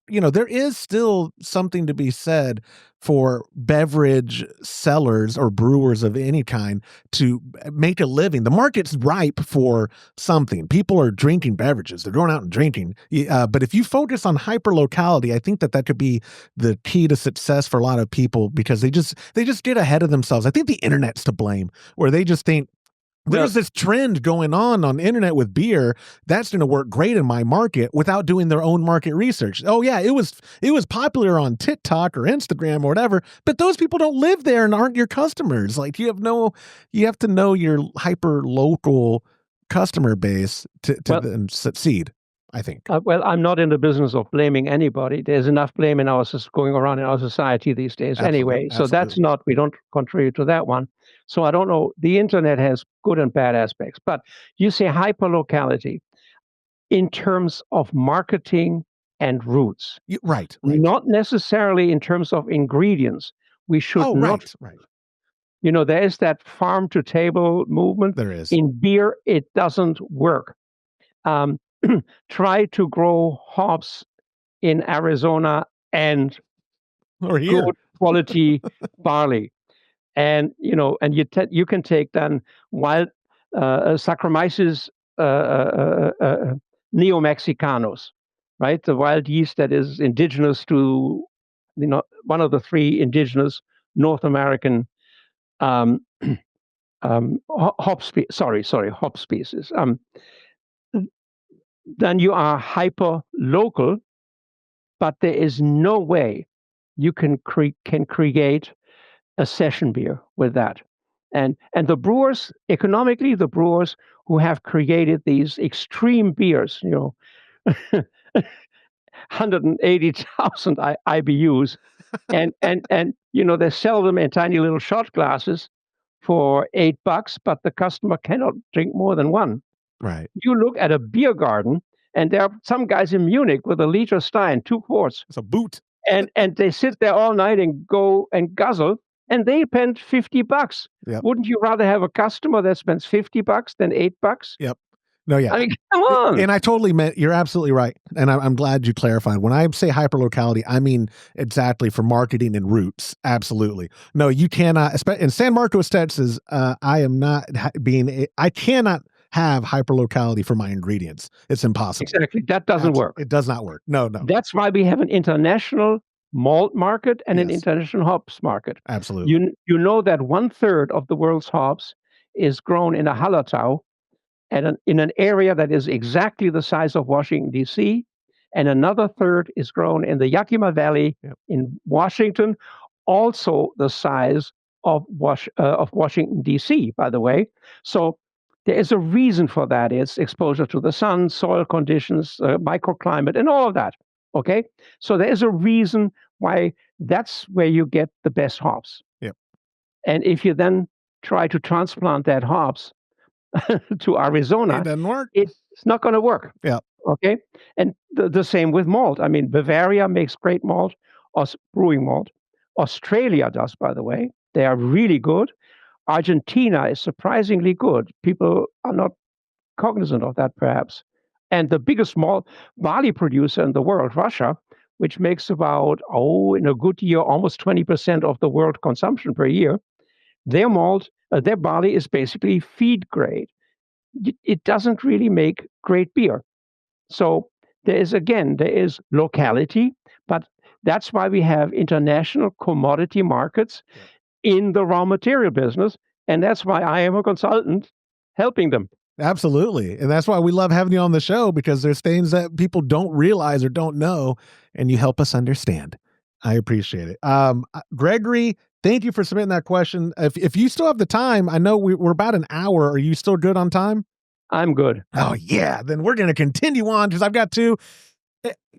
there is still something to be said for beverage sellers or brewers of any kind to make a living. The market's ripe for something. People are drinking beverages. They're going out and drinking. But if you focus on hyper locality, I think that could be the key to success for a lot of people, because they just get ahead of themselves. I think the internet's to blame, where they just think, there's this trend going on the internet with beer that's going to work great in my market, without doing their own market research. Oh yeah, it was popular on TikTok or Instagram or whatever, but those people don't live there and aren't your customers. Like, you have to know your hyper local customer base to then succeed, I think. Well, I'm not in the business of blaming anybody. There's enough blame going around in our society these days. Anyway, so that's not, we don't contribute to that one. So I don't know. The internet has good and bad aspects, but you say hyperlocality in terms of marketing and routes. Right. Not necessarily in terms of ingredients. We should not. Right. There is that farm to table movement. There is. In beer, it doesn't work. Try to grow hops in Arizona and good quality barley. And you can take then wild Saccharomyces neo-mexicanos, right? The wild yeast that is indigenous to one of the three indigenous North American hop species. Then you are hyper local, but there is no way you can create a session beer with that. And the brewers, economically, the brewers who have created these extreme beers, 180,000 IBUs, and they sell them in tiny little shot glasses for $8, but the customer cannot drink more than one. Right. You look at a beer garden, and there are some guys in Munich with a liter Stein, 2 quarts. It's a boot. And they sit there all night and go and guzzle, and they spend $50. Yep. Wouldn't you rather have a customer that spends $50 than $8? Yep. No, yeah. I mean, come on. And I totally meant, you're absolutely right. And I'm glad you clarified. When I say hyperlocality, I mean exactly for marketing and routes. Absolutely. No, you cannot, in San Marcos, Texas, I cannot have hyperlocality for my ingredients. It's impossible. Exactly. That doesn't work. It does not work. No. That's why we have an international malt market and an international hops market. Absolutely. You know that 1/3 of the world's hops is grown in a Hallertau, and in an area that is exactly the size of Washington, D.C., and another third is grown in the Yakima Valley in Washington, also the size of Washington, D.C., by the way. So there is a reason for that. It's exposure to the sun, soil conditions, microclimate, and all of that. Okay? So there is a reason why that's where you get the best hops. Yep. And if you then try to transplant that hops to Arizona, it doesn't work. It's not going to work. Yeah. Okay. And the same with malt. I mean, Bavaria makes great malt, brewing malt. Australia does, by the way. They are really good. Argentina is surprisingly good. People are not cognizant of that, perhaps. And the biggest malt barley producer in the world, Russia, which makes about, in a good year, almost 20% of the world consumption per year, their malt, their barley is basically feed grade. It doesn't really make great beer. So there is locality, but that's why we have international commodity markets in the raw material business. And that's why I am a consultant helping them. Absolutely. And that's why we love having you on the show, because there's things that people don't realize or don't know, and you help us understand. I appreciate it. Gregory, thank you for submitting that question. If you still have the time, I know we're about an hour. Are you still good on time? I'm good. Oh, yeah. Then we're going to continue on, because I've got two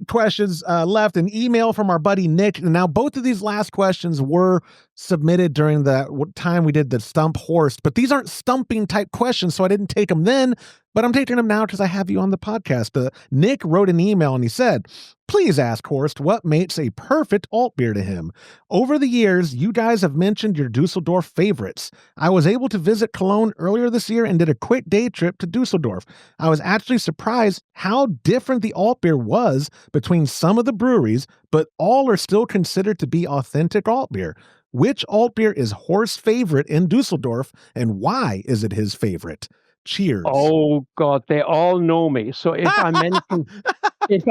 questions left. An email from our buddy Nick. And now both of these last questions were submitted during the time we did the Stump Horst, but these aren't stumping type questions, so I didn't take them then, but I'm taking them now because I have you on the podcast. Nick wrote an email and he said, please ask Horst what makes a perfect alt beer to him. Over the years, you guys have mentioned your Dusseldorf favorites. I was able to visit Cologne earlier this year and did a quick day trip to Dusseldorf. I was actually surprised how different the alt beer was between some of the breweries, but all are still considered to be authentic alt beer. Which alt beer is Horst's favorite in Dusseldorf, and why is it his favorite? Cheers. Oh God, they all know me. So if I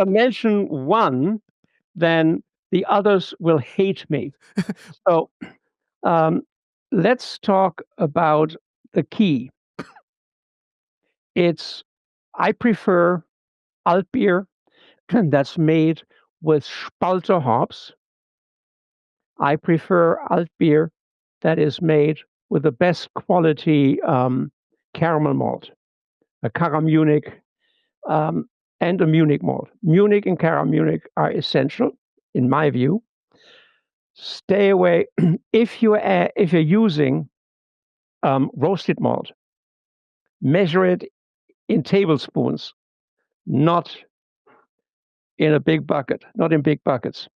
mention one, then the others will hate me. So let's talk about the key. I prefer Altbier that's made with Spalter hops. I prefer Altbier that is made with the best quality caramel malt, a Cara Munich, and a Munich malt. Munich and Cara Munich are essential, in my view. Stay away if you're using roasted malt. Measure it in tablespoons, not in a big bucket, not in big buckets.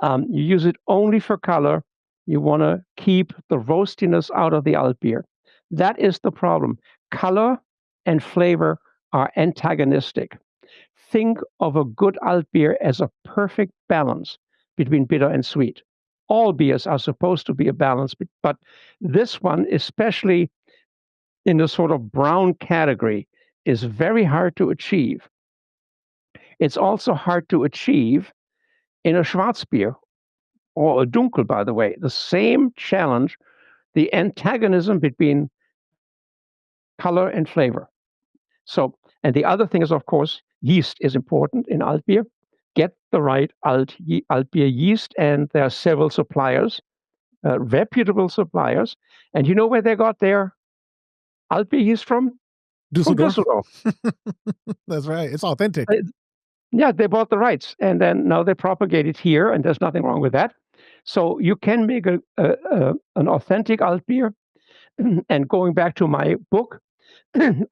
You use it only for color. You want to keep the roastiness out of the Altbier. That is the problem. Color and flavor are antagonistic. Think of a good Altbier as a perfect balance between bitter and sweet. All beers are supposed to be a balance, but this one, especially in the sort of brown category, is very hard to achieve. It's also hard to achieve in a Schwarzbier or a Dunkel, by the way. The same challenge, the antagonism between color and flavor. So, and the other thing is, of course, yeast is important in Altbier. Get the right Altbier yeast, and there are several suppliers, reputable suppliers. And you know where they got their Altbier yeast from? Dusseldorf. From Dusseldorf. That's right. It's authentic. Yeah, they bought the rights, and then now they propagate it here, and there's nothing wrong with that. So you can make an authentic Altbier. And going back to my book,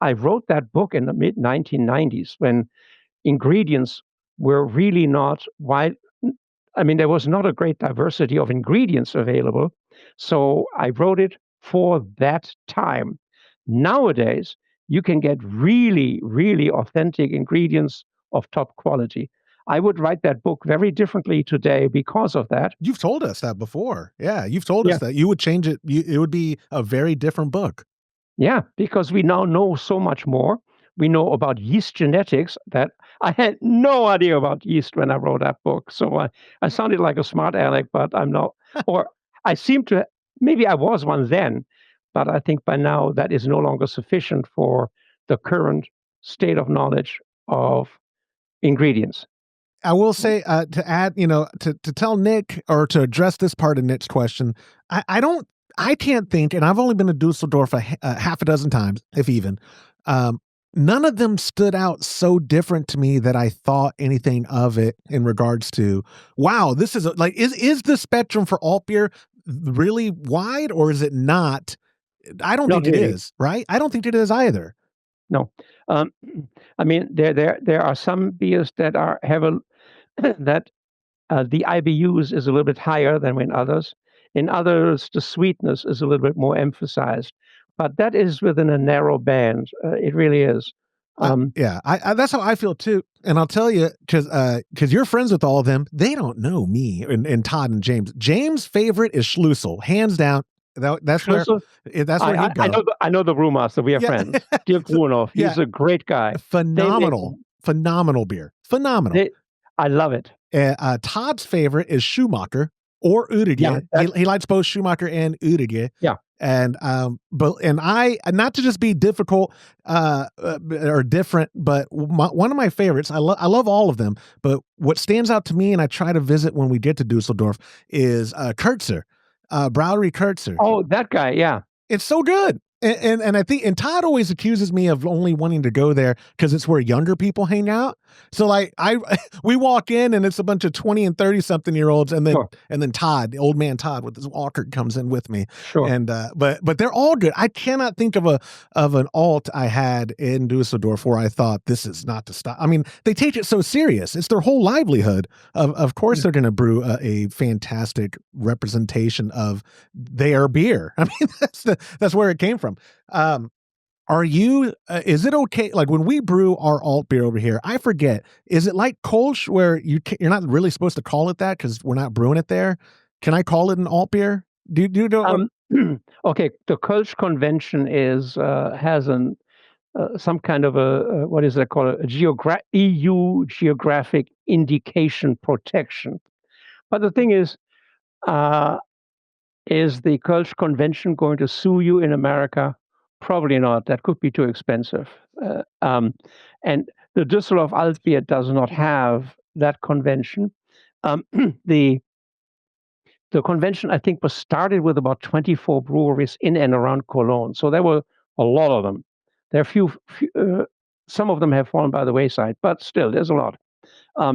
I wrote that book in the mid-1990s when ingredients were really not wide. I mean, there was not a great diversity of ingredients available. So I wrote it for that time. Nowadays, you can get really, really authentic ingredients of top quality. I would write that book very differently today because of that. You've told us that before. Yeah, you've told us that you would change it. It would be a very different book. Yeah, because we now know so much more. We know about yeast genetics that I had no idea about yeast when I wrote that book. So I sounded like a smart aleck, but I'm not. Or I seem to, maybe I was one then, but I think by now that is no longer sufficient for the current state of knowledge of ingredients. I will say to add, to tell Nick or to address this part of Nick's question, I can't think, and I've only been to Dusseldorf a half a dozen times, if even. None of them stood out so different to me that I thought anything of it in regards to, wow, this is is the spectrum for Altbier really wide, or is it not? I don't Not think it really. is, right? I don't think it is either. No. I mean, there are some beers that have that the IBUs is a little bit higher than in others. In others, the sweetness is a little bit more emphasized, but that is within a narrow band. It really is. I that's how I feel too. And I'll tell you, because you're friends with all of them, they don't know me and Todd and James. James' favorite is Schlussel, hands down. That's Schlussel? Where he'd go. I know the brewmaster. We are friends. Dirk Grunow. He's a great guy. Phenomenal beer. Phenomenal. I love it. Todd's favorite is Schumacher or Udige. Yeah, he likes both Schumacher and Udige. Yeah. And I, not to just be difficult or different, but one of my favorites, I love all of them, but what stands out to me, and I try to visit when we get to Dusseldorf, is Kurtzer, Brauerei Kurtzer. Oh, that guy, yeah. It's so good. And I think, and Todd always accuses me of only wanting to go there because it's where younger people hang out. So like we walk in and it's a bunch of 20 and 30 something year olds, and then Todd, the old man Todd with his walker, comes in with me. Sure. And but they're all good. I cannot think of an alt I had in Dusseldorf where I thought this is not to stop. I mean, they take it so serious. It's their whole livelihood. Of course they're going to brew a fantastic representation of their beer. I mean, that's where it came from. Are you, is it okay? Like when we brew our alt beer over here, I forget, is it like Kolsch where you're not really supposed to call it that because we're not brewing it there? Can I call it an alt beer? Do you know? Okay. The Kolsch convention has some kind of a what is that called? A EU geographic indication protection. But the thing is the Kölsch Convention going to sue you in America? Probably not. That could be too expensive. And the Dusseldorf Altbier does not have that convention. The convention, I think, was started with about 24 breweries in and around Cologne. So there were a lot of them. There are few some of them have fallen by the wayside, but still, there's a lot.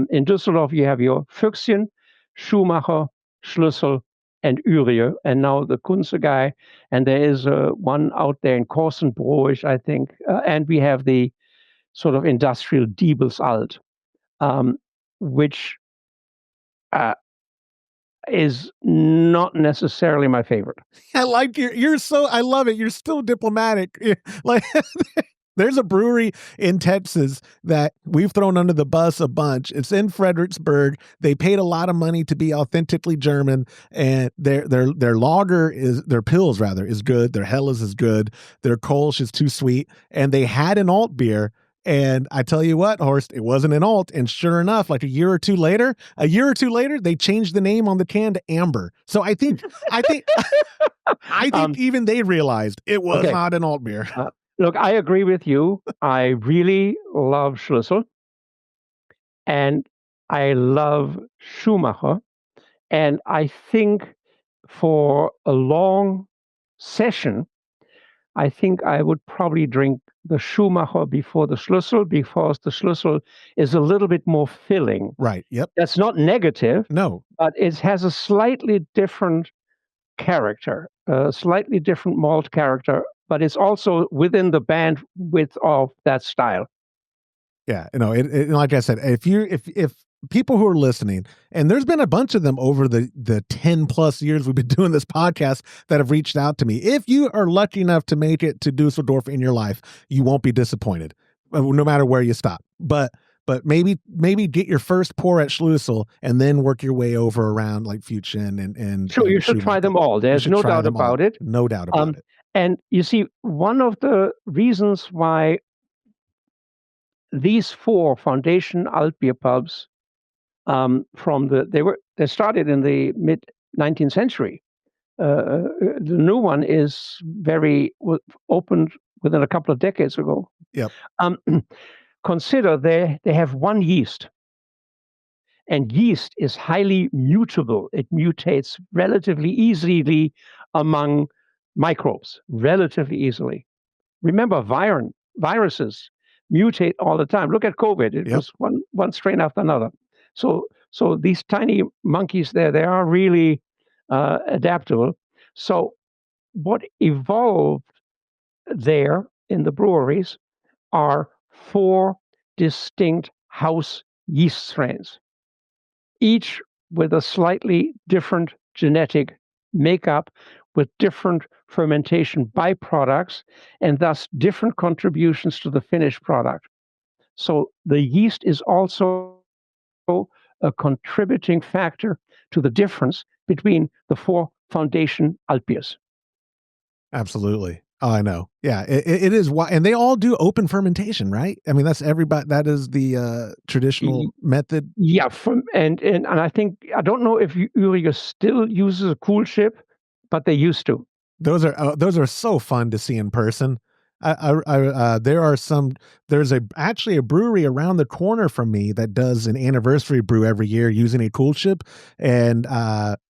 In Düsseldorf, you have your Füchschen, Schumacher, Schlüssel, and Uriel, and now the Kunze guy, and there is one out there in Korsenbroich, I think, and we have the sort of industrial Diebels Alt, which is not necessarily my favorite. I like I love it. You're still diplomatic. Like there's a brewery in Texas that we've thrown under the bus a bunch. It's in Fredericksburg. They paid a lot of money to be authentically German, and their lager their Pils rather is good. Their Helles is good. Their Kolsch is too sweet, and they had an alt beer. And I tell you what, Horst, it wasn't an alt. And sure enough, like a year or two later, they changed the name on the can to Amber. So I think even they realized it was not an alt beer. Look, I agree with you. I really love Schlüssel, and I love Schumacher. And I think for a long session, I think I would probably drink the Schumacher before the Schlüssel, because the Schlüssel is a little bit more filling. Right. Yep. That's not negative. No. But it has a slightly different character, a slightly different malt character, but it's also within the bandwidth of that style. Yeah. Like I said, if people who are listening, and there's been a bunch of them over the 10 plus years we've been doing this podcast that have reached out to me. If you are lucky enough to make it to Dusseldorf in your life, you won't be disappointed, no matter where you stop. But maybe get your first pour at Schlüssel and then work your way over around like Füchschen and sure, you should try them all. There's no doubt about it. No doubt about it. And you see, one of the reasons why these 4 foundation Altbier pubs they started in the mid 19th century. The new one was opened within a couple of decades ago. Yep. Consider they have one yeast. And yeast is highly mutable. It mutates relatively easily among microbes, relatively easily. Remember, viruses mutate all the time. Look at COVID. It was one strain after another. So these tiny monkeys there, they are really adaptable. So what evolved there in the breweries are 4 distinct house yeast strains, each with a slightly different genetic makeup, with different fermentation byproducts, and thus different contributions to the finished product. So the yeast is also a contributing factor to the difference between the 4 foundation Altbiers. Absolutely. Oh, I know. Yeah, it is. And they all do open fermentation, right? I mean, that's everybody. That is the traditional method. Yeah, and I think, I don't know if Uriger still uses a cool ship, but they used to. Those are so fun to see in person. There's actually a brewery around the corner from me that does an anniversary brew every year using a cool ship, and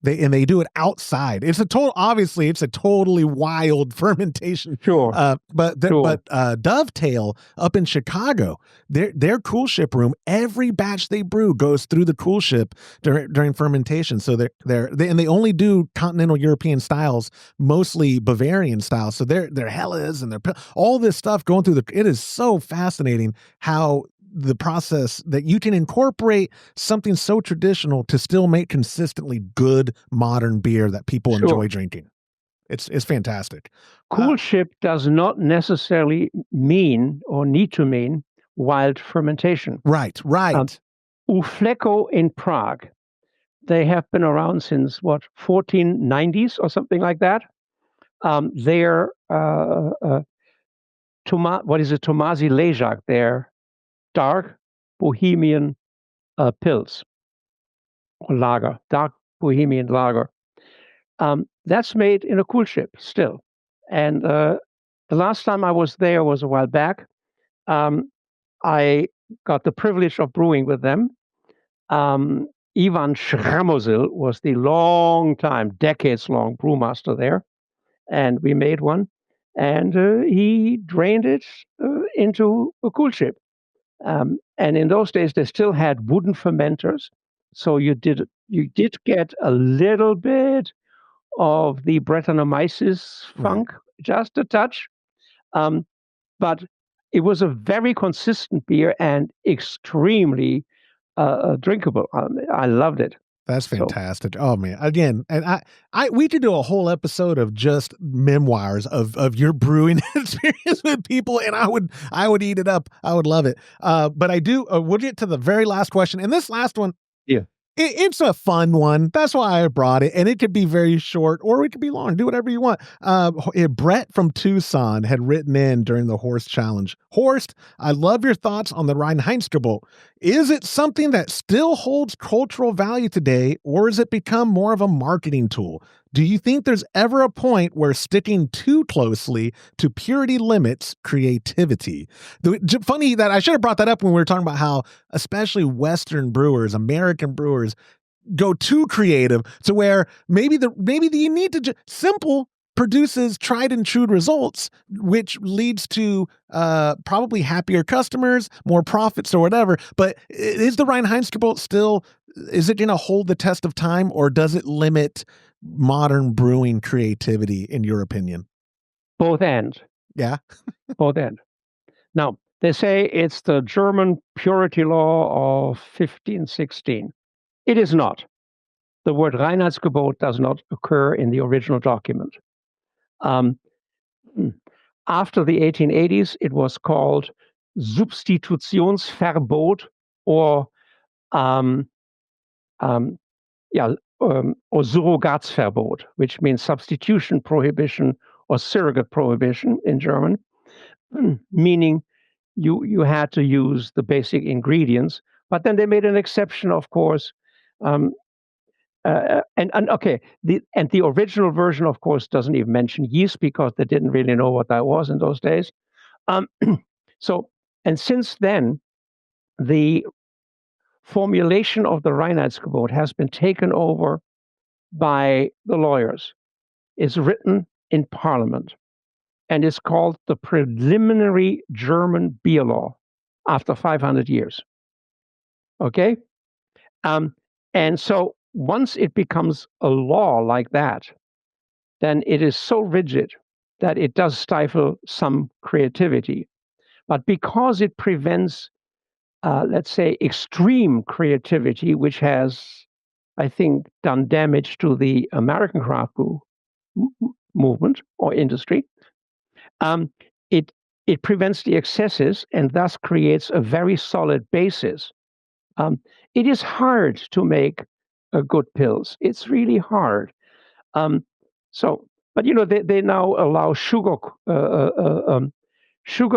they do it outside. It's a totally wild fermentation. Sure. But Dovetail up in Chicago, their cool ship room, every batch they brew goes through the cool ship during fermentation. So they only do continental European styles, mostly Bavarian styles. So they're Hellas and they're all this stuff going through it is so fascinating how the process that you can incorporate something so traditional to still make consistently good modern beer that people enjoy drinking. It's fantastic. Cool ship does not necessarily mean or need to mean wild fermentation. Right. Ufleko in Prague, they have been around since 1490s or something like that. They're Tomasi Ležák, their dark Bohemian pills or lager, dark Bohemian lager. That's made in a cool ship still. And the last time I was there was a while back. I got the privilege of brewing with them. Ivan Schramosil was the decades-long brewmaster there, and we made one. And he drained it into a cool ship. And in those days, they still had wooden fermenters, so you did get a little bit of the Brettanomyces funk, just a touch. But it was a very consistent beer and extremely drinkable. I loved it. That's fantastic. Oh man. Again, and we could do a whole episode of just memoirs of your brewing experience with people, and I would eat it up. I would love it. But we'll get to the very last question. And this last one, it's a fun one. That's why I brought it. And it could be very short or it could be long. Do whatever you want. Brett from Tucson had written in during the Horst Challenge. Horst, I love your thoughts on the Reinheitsgebot. Is it something that still holds cultural value today, or has it become more of a marketing tool? Do you think there's ever a point where sticking too closely to purity limits creativity? Funny that I should have brought that up when we were talking about how especially Western brewers, American brewers, go too creative to where maybe you need to simple produces tried and true results, which leads to probably happier customers, more profits or whatever. But is the Reinheitsgebot still, is it going to hold the test of time, or does it limit modern brewing creativity, in your opinion? Both end. Yeah. Both end. Now, they say it's the German purity law of 1516. It is not. The word Reinheitsgebot does not occur in the original document. After the 1880s, it was called Substitutionsverbot or Surrogatsverbot, which means substitution prohibition or surrogate prohibition in German, meaning you had to use the basic ingredients. But then they made an exception, of course. The original version, of course, doesn't even mention yeast because they didn't really know what that was in those days. And since then, the formulation of the Reinheitsgebot has been taken over by the lawyers. It's written in Parliament, and it's called the Preliminary German Beer Law after 500 years. Okay? And so once it becomes a law like that, then it is so rigid that it does stifle some creativity. But because it prevents, let's say, extreme creativity, which has, I think, done damage to the American craft brew movement or industry, it prevents the excesses and thus creates a very solid basis. It is hard to make good pills. It's really hard. But they now allow sugar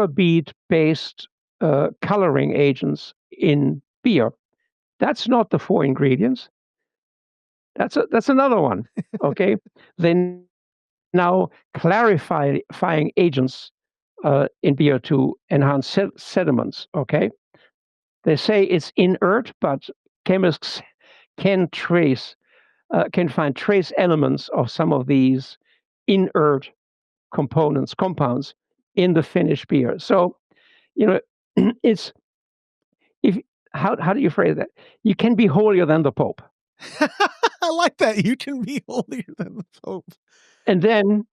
beet-based coloring agents in beer. That's not the 4 ingredients. That's another one. Okay, they now clarifying agents in beer to enhance sediments. Okay, they say it's inert, but chemists can find trace elements of some of these inert compounds in the finished beer. So, it's how do you phrase that? You can be holier than the Pope. I like that. You can be holier than the Pope. And then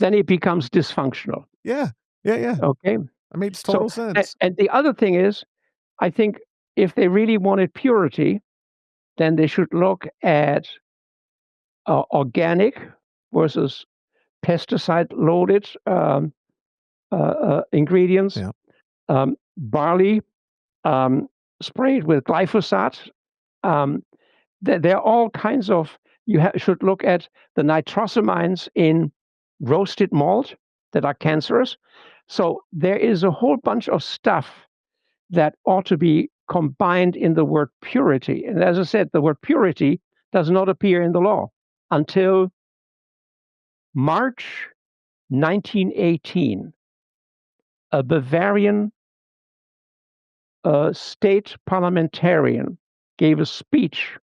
it becomes dysfunctional. Yeah. Okay. That makes total sense. And the other thing is, I think if they really wanted purity, then they should look at organic versus pesticide-loaded ingredients. Yeah. Barley sprayed with glyphosate. There are all kinds of. You should look at the nitrosamines in roasted malt that are cancerous. So there is a whole bunch of stuff that ought to be combined in the word purity. And as I said, the word purity does not appear in the law until March 1918. A Bavarian state parliamentarian gave a speech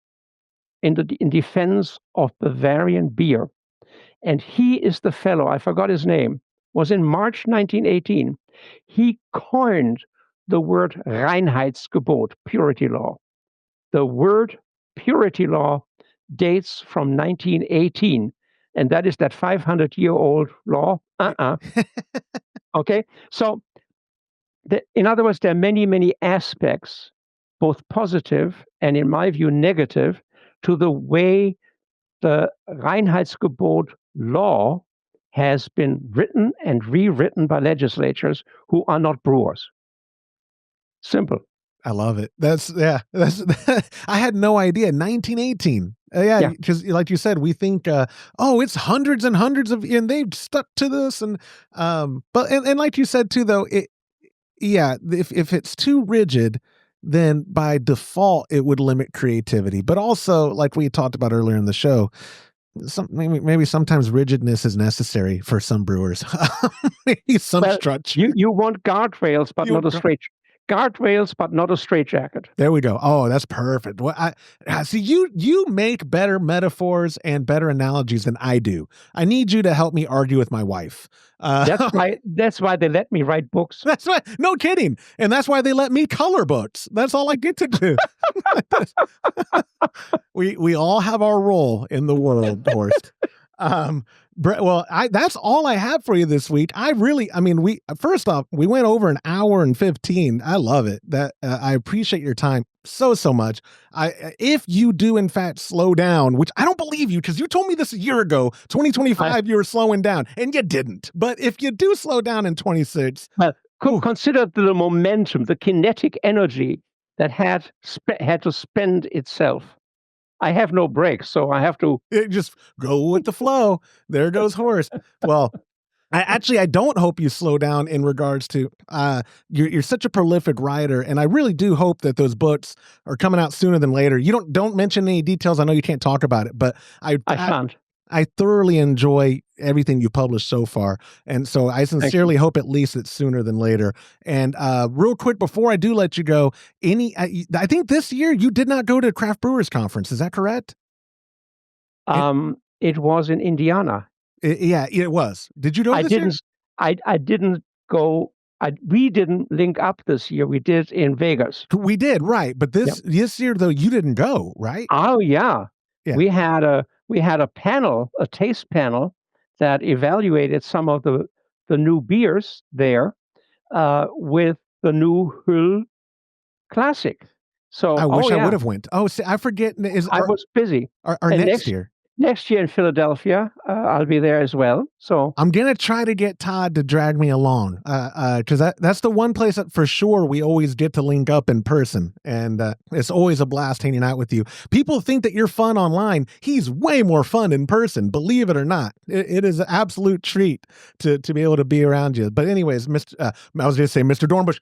in defense of Bavarian beer. And he is the fellow, I forgot his name, was in March 1918. He coined the word Reinheitsgebot, purity law. The word purity law dates from 1918, and that is that 500-year-old law. Okay, so in other words, there are many, many aspects, both positive and, in my view, negative, to the way the Reinheitsgebot law has been written and rewritten by legislatures who are not brewers. Simple. I love it. That's I had no idea. 1918. Because like you said, we think, it's hundreds and hundreds of, and they've stuck to this, and like you said too, though, if it's too rigid, then by default it would limit creativity. But also, like we talked about earlier in the show, maybe sometimes rigidness is necessary for some brewers. Maybe some structure. You want guardrails, but not a straight. Guardrails, but not a straitjacket. There we go. Oh, that's perfect. Well, I see you make better metaphors and better analogies than I do. I need you to help me argue with my wife. That's why they let me write books. That's why. No kidding. And that's why they let me color books. That's all I get to do. We all have our role in the world, Horst. That's all I have for you this week. First off, we went over an hour and 15. I love it. I appreciate your time so much. If you do in fact slow down, which I don't believe you, because you told me this a year ago, 2025, you were slowing down, and you didn't. But if you do slow down in 26, consider the momentum, the kinetic energy that had to spend itself. I have no brakes, so I have to just go with the flow. There goes Horst. Well, I don't hope you slow down in regards to you're such a prolific writer, and I really do hope that those books are coming out sooner than later. You don't mention any details. I know you can't talk about it, but I can't. I thoroughly enjoy everything you published so far. And so I sincerely hope at least it's sooner than later. And real quick, before I do let you go, I think this year you did not go to Craft Brewers Conference. Is that correct? It was in Indiana. It was. Did you go this year? I didn't go. We didn't link up this year. We did in Vegas. We did, right. But this year, though, you didn't go, right? Oh, yeah. We had a panel, a taste panel that evaluated some of the new beers there with the new Hull Classic. So I wish I would have went. Oh, see, I forget. I was busy. Our next year. Next year in Philadelphia, I'll be there as well. So I'm gonna try to get Todd to drag me along, because that's the one place that for sure we always get to link up in person, and it's always a blast hanging out with you. People think that you're fun online. He's way more fun in person, believe it or not. It is an absolute treat to be able to be around you. But anyways, I was gonna say, Mr. Dornbusch.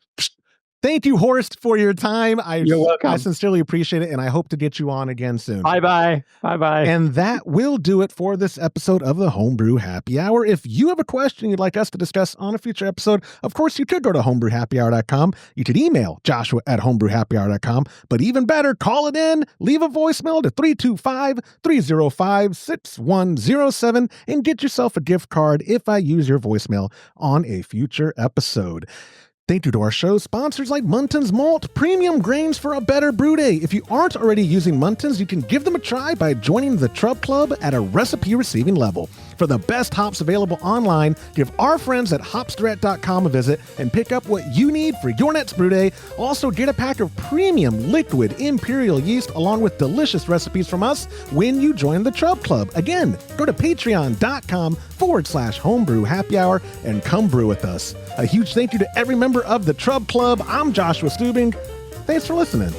Thank you, Horst, for your time. You're welcome. I sincerely appreciate it, and I hope to get you on again soon. Bye-bye. Bye-bye. And that will do it for this episode of the Homebrew Happy Hour. If you have a question you'd like us to discuss on a future episode, of course, you could go to homebrewhappyhour.com. You could email joshua@homebrewhappyhour.com. But even better, call it in, leave a voicemail to 325-305-6107, and get yourself a gift card if I use your voicemail on a future episode. Thank you to our show sponsors like Muntins Malt, premium grains for a better brew day. If you aren't already using Muntins, you can give them a try by joining the Trub Club at a recipe receiving level. For the best hops available online, give our friends at hopsdirect.com a visit and pick up what you need for your next brew day. Also, get a pack of premium liquid imperial yeast along with delicious recipes from us when you join the Trub Club. Again, go to patreon.com/homebrew happy hour and come brew with us. A huge thank you to every member of the Trub Club. I'm Joshua Stubing. Thanks for listening.